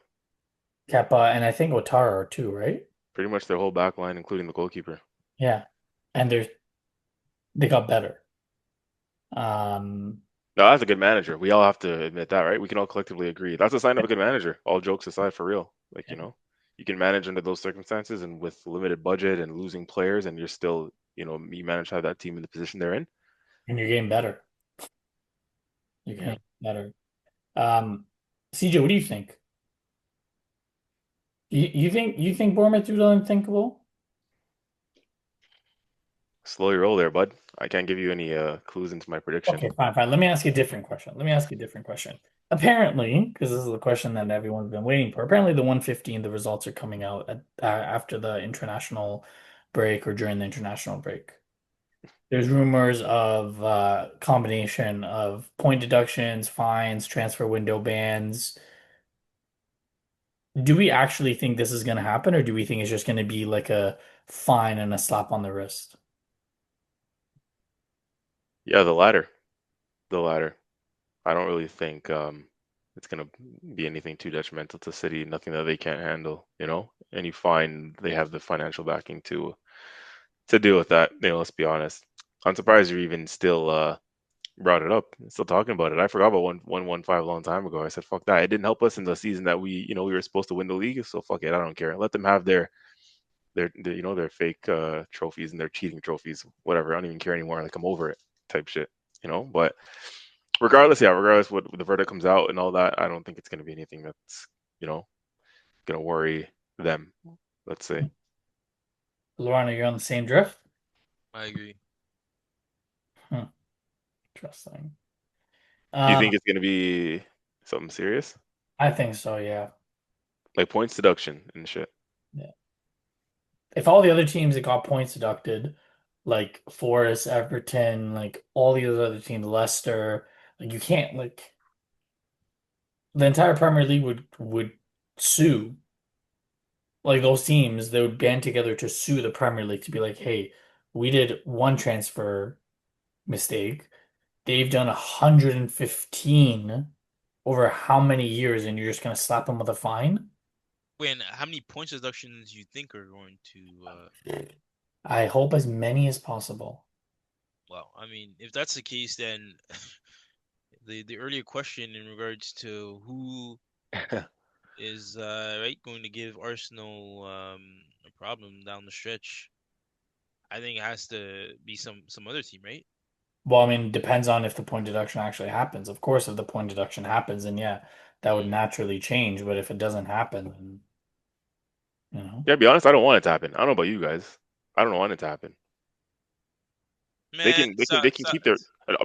Kepa, and I think Otara too, right? pretty much their whole back line, including the goalkeeper. Yeah. And they got better. Um, No, that's a good manager. We all have to admit that, right? We can all collectively agree. That's a sign of a good manager. All jokes aside, for real. Like, you can manage under those circumstances and with limited budget and losing players, and you're still, you manage to have that team in the position they're in. and you're getting better. You're Yeah. getting better. CJ, what do you think? You think Bournemouth do the unthinkable? Slow your roll there, bud. I can't give you any clues into my prediction. Okay, fine, fine. Let me ask you a different question. Let me ask you a different question. Apparently, because this is the question that everyone's been waiting for. Apparently, the 115, the results are coming out after the international break or during the international break. There's rumors of combination of point deductions, fines, transfer window bans. Do we actually think this is going to happen, or do we think it's just going to be like a fine and a slap on the wrist? Yeah, the latter. The latter. I don't really think it's going to be anything too detrimental to City, nothing that they can't handle. Any fine, they have the financial backing to deal with that. Let's be honest. I'm surprised you're even still brought it up, still talking about it. I forgot about 115 a long time ago. I said, fuck that. It didn't help us in the season that we were supposed to win the league. So fuck it. I don't care. Let them have their fake trophies and their cheating trophies, whatever. I don't even care anymore. Like I'm over it type shit. But regardless what the verdict comes out and all that, I don't think it's going to be anything that's, you know, going to worry them, let's say. Lorana, you're on the same drift? I agree. Hmm, interesting. Do you Um, think it's going to be something serious? I think so, yeah. Like points deduction and shit. Yeah. If all the other teams that got points deducted, like Forest, Everton, like all the other teams, Leicester, like you can't like the entire Premier League would sue like those teams. They would band together to sue the Premier League to be like, hey, we did one transfer mistake. They've done 115 over how many years, and you're just gonna slap them with a fine? Wait, and how many points deductions you think are going to? I hope as many as possible. Well, I mean, if that's the case, then the earlier question in regards to who is right going to give Arsenal a problem down the stretch, I think it has to be some other team, right? Well, I mean, it depends on if the point deduction actually happens. Of course, if the point deduction happens, then yeah, that would Mm. naturally change. But if it doesn't happen, then you know. Yeah, to be honest, I don't want it to happen. I don't know about you guys. I don't want it to happen. They Man, can they can they can keep their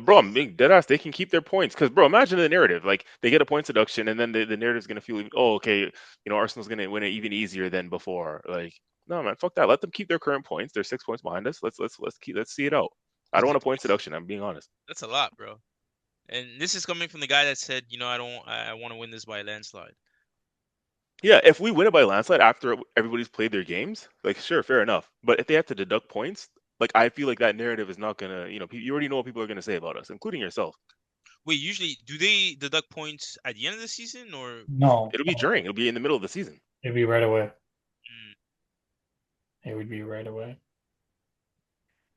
bro. I'm being dead ass. They can keep their points because bro, imagine the narrative. Like they get a points deduction, and then the narrative's gonna feel, oh, okay, Arsenal's gonna win it even easier than before. Like no, man, fuck that. Let them keep their current points. They're 6 points behind us. Let's see it out. I don't want a points deduction. I'm being honest. that's a lot, bro. And this is coming from the guy that said, I want to win this by a landslide. Yeah, if we win it by landslide after everybody's played their games, like sure, fair enough. But if they have to deduct points, like I feel like that narrative is not gonna, you already know what people are gonna say about us, including yourself. Wait, usually do they deduct points at the end of the season or before? No, It'll be in the middle of the season. it'd be right away. Mm, It would be right away.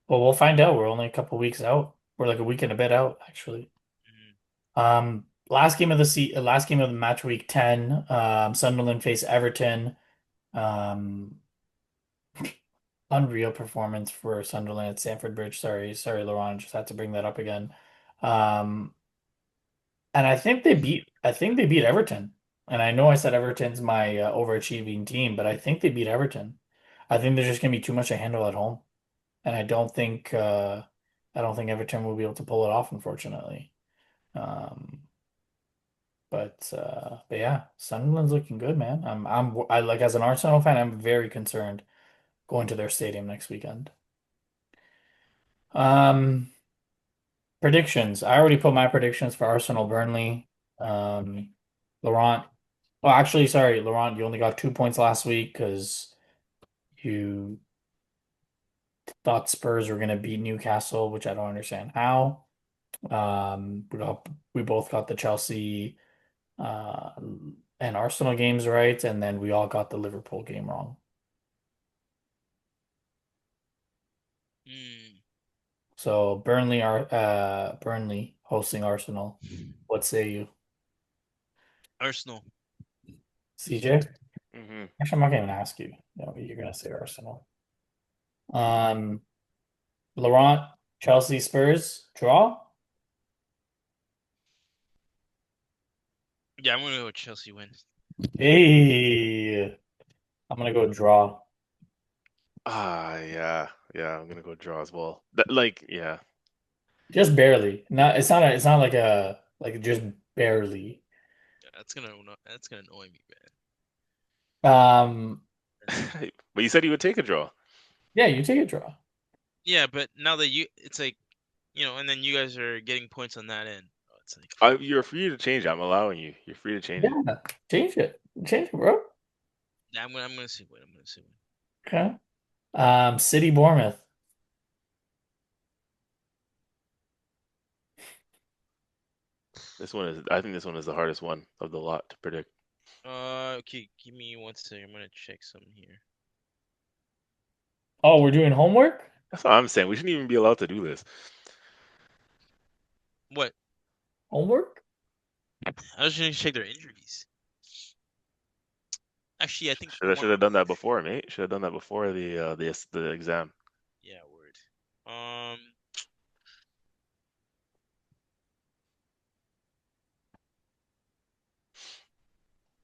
Well, we'll find out. We're only a couple weeks out. We're like a week and a bit out, actually. mm. Last game of the match week 10. Sunderland face Everton. Um, Unreal performance for Sunderland at Stamford Bridge. Sorry, Laurent, just had to bring that up again. Um, and I think they beat Everton. And I know I said Everton's my overachieving team, but I think they beat Everton. I think there's just gonna be too much to handle at home, and I don't think Everton will be able to pull it off, unfortunately. Um, but yeah, Sunderland's looking good, man. I like as an Arsenal fan, I'm very concerned going to their stadium next weekend. Um, Predictions. I already put my predictions for Arsenal Burnley. Laurent. Oh, actually, sorry, Laurent, you only got 2 points last week because you thought Spurs were gonna beat Newcastle, which I don't understand how. We both got the Chelsea uh and Arsenal games right, and then we all got the Liverpool game wrong. Hmm. So Burnley hosting Arsenal. What say you, Arsenal. CJ? Hmm. Actually, I'm not gonna even ask you. No, you're gonna say Arsenal. Um, Laurent, Chelsea, Spurs, draw. Yeah, I'm gonna go with Chelsea win. Hey, I'm gonna go draw. Yeah, yeah. I'm gonna go draw as well. That, like, yeah. Just barely. Not. It's not like a like just barely. Yeah, that's gonna annoy me, man. Um, But you said you would take a draw. yeah, you take a draw. Yeah, but now that it's like, and then you guys are getting points on that end. Oh, it's like, You're free to change it. I'm allowing you. You're free to change it. Yeah, change it, bro. yeah, I'm gonna see win. I'm gonna see win. Okay. City, Bournemouth. I think this one is the hardest one of the lot to predict. Okay, give me 1 second. I'm gonna check something here. Oh, we're doing homework. That's what I'm saying. We shouldn't even be allowed to do this. What? Homework. I was gonna check their injuries. Actually, I think Should one. have done that before, mate. Should have done that before the exam. Yeah, word. Um,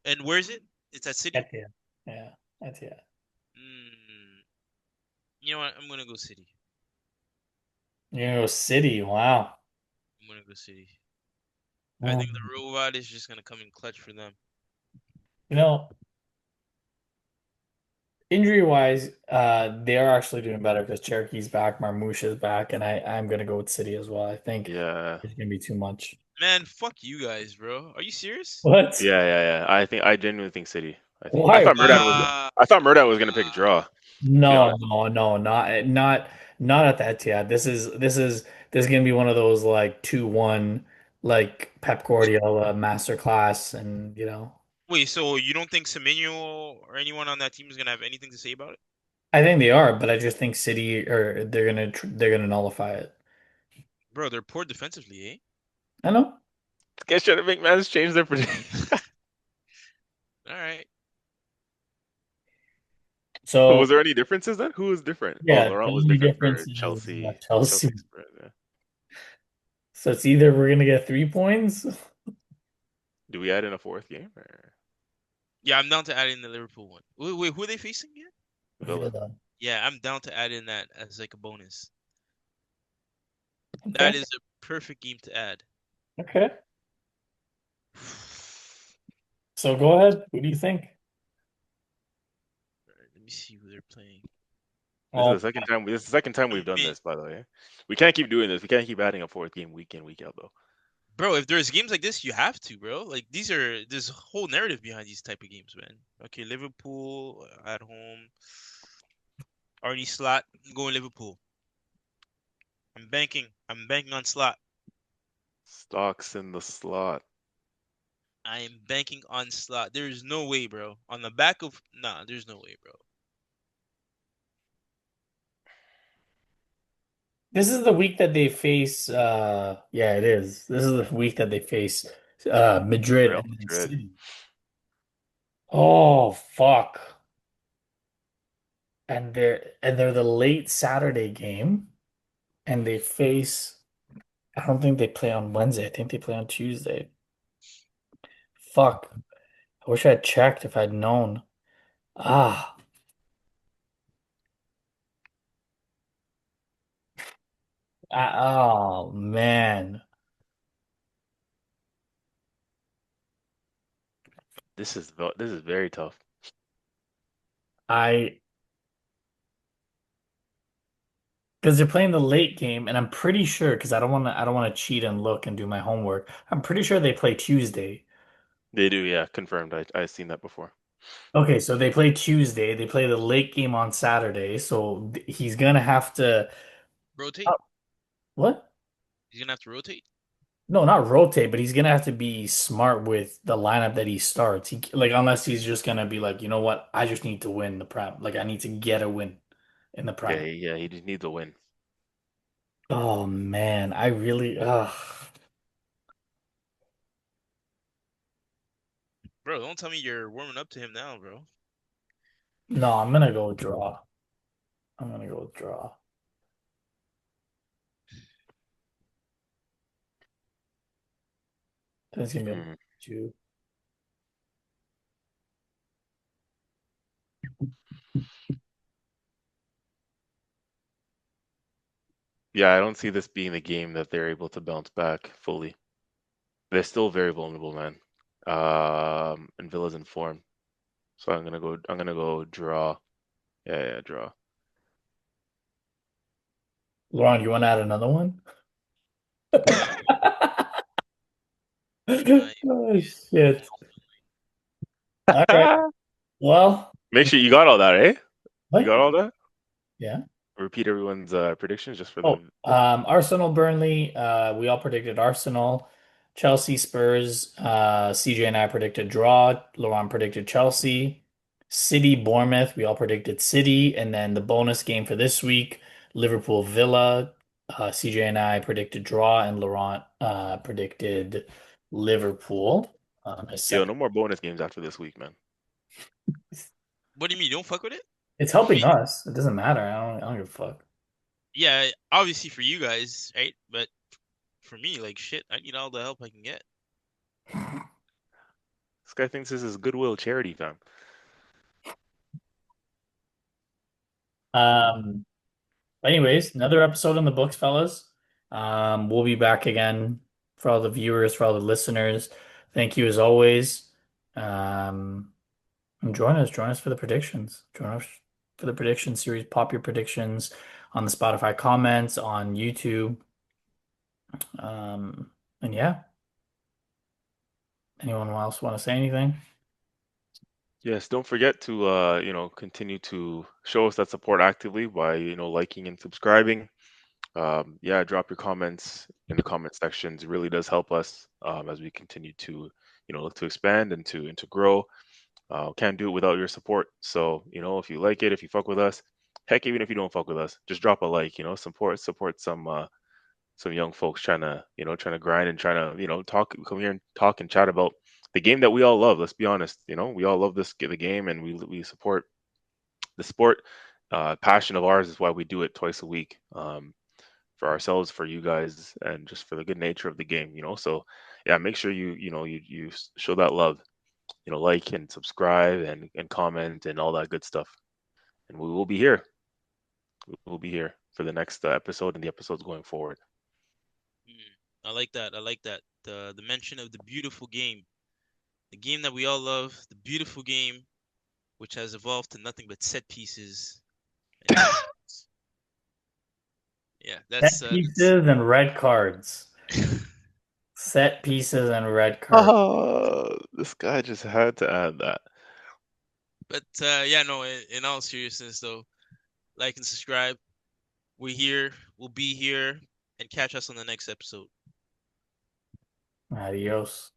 and where is it? It's at City. Etihad. Yeah, Etihad. Hmm. You know what? I'm gonna go City. You're gonna go City. Wow. I'm gonna go City. I think Um, the robot is just gonna come in clutch for them. you know, injury wise, they are actually doing better because Cherokee's back, Marmouche is back, and I'm gonna go with City as well. I think Yeah, it's gonna be too much. Man, fuck you guys, bro. Are you serious? What? yeah. I genuinely think City. Why? Wow. I thought Murdoch was gonna pick draw. To be No, honest, no, no, not at that yet. This is gonna be one of those like 2-1 like Pep Guardiola masterclass, and Wait, so you don't think Semenyo or anyone on that team is gonna have anything to say about it? I think they are, but I just think City or they're gonna nullify it. Bro, they're poor defensively, eh? I know. guys trying to make man's change their prediction. All right. So Was there any differences then? Who was different? Oh, yeah, Laurent the was only different difference for is Chelsea. Chelsea. Chelsea Spurs. Yeah. So it's either we're gonna get 3 points. Do we add in a fourth game or Yeah, I'm down to add in the Liverpool one. Wait, who are they facing again? Villa? Villa. Yeah, I'm down to add in that as like a bonus. Okay. That is a perfect game to add. Okay. So go ahead. Who do you think? Alright, let me see who they're playing. This is Oh, the second time. This is the second time we've done Me. this, by the way. We can't keep doing this. We can't keep adding a fourth game week in, week out, though. Bro, if there's games like this, you have to, bro. Like there's a whole narrative behind these type of games, man. Okay, Liverpool at home. Arne Slot, I'm going Liverpool. I'm banking. I'm banking on Slot. Stocks in the slot. I am banking on Slot. There's no way, bro. On the back of there's no way, bro. this is the week that they face yeah, it is. This is the week that they face Madrid Real and then Madrid. City. Oh fuck. And they're the late Saturday game and they face I don't think they play on Wednesday. I think they play on Tuesday. Fuck. I wish I had checked if I'd known. Ah, oh man. This is very tough. I because they're playing the late game, and I'm pretty sure because I don't want to cheat and look and do my homework. I'm pretty sure they play Tuesday. They do, yeah, confirmed. I've seen that before. Okay, so they play Tuesday. They play the late game on Saturday. So he's gonna have to. Rotate. Oh, what? He's gonna have to rotate. No, not rotate, but he's gonna have to be smart with the lineup that he starts. He like unless he's just gonna be like, you know what? I just need to win the Prem. Like I need to get a win in the Yeah, Prem. yeah, he just needs a win. Oh man, I really. Bro, don't tell me you're warming up to him now, bro. No, I'm gonna go draw. I'm gonna go draw. That's gonna be a Hmm. two. Yeah, I don't see this being the game that they're able to bounce back fully. They're still very vulnerable, man. And Villa's in form. So I'm gonna go draw. Yeah, yeah, draw. Lauren, you want to add another one? Uh, Oh shit! All right. Well, Make sure you got all that, eh? You what? got all that? Yeah. Repeat everyone's predictions just for Oh, the Arsenal, Burnley. We all predicted Arsenal. Chelsea, Spurs. CJ and I predicted draw. Laurent predicted Chelsea. City, Bournemouth. We all predicted City. And then the bonus game for this week, Liverpool, Villa. CJ and I predicted draw, and Laurent predicted Liverpool. As Yo, second. no more bonus games after this week, man. what do you mean? You don't fuck with it? It's For helping me, us. It doesn't matter. I don't give a fuck. yeah, obviously for you guys, right? But for me, like shit, I need all the help I can get. This guy thinks this is goodwill charity, fam. Um. Anyways, another episode in the books, fellas. We'll be back again for all the viewers, for all the listeners. Thank you as always. Um, and join us for the predictions. Join us for the prediction series. Pop your predictions on the Spotify comments, on YouTube. And yeah, anyone else want to say anything? Yes, don't forget to continue to show us that support actively by, liking and subscribing. Yeah, drop your comments in the comment sections. It really does help us as we continue to, look to expand and to grow. Can't do it without your support. So, if you like it, if you fuck with us, heck, even if you don't fuck with us, just drop a like, support some young folks trying to grind and trying to, come here and talk and chat about the game that we all love. Let's be honest, we all love the game and we support the sport. Passion of ours is why we do it twice a week. For ourselves, for you guys, and just for the good nature of the game, So yeah, make sure you show that love, like and subscribe and comment and all that good stuff. And we will be here. We'll be here for the next episode and the episodes going forward. I like that. I like that. The mention of the beautiful game, the game that we all love, the beautiful game, which has evolved to nothing but set pieces and dishes. Yeah, Set pieces and red cards. Set pieces and red cards. Oh, this guy just had to add that. But yeah, no. In all seriousness, though, like and subscribe. We're here. We'll be here, and catch us on the next episode. Adios.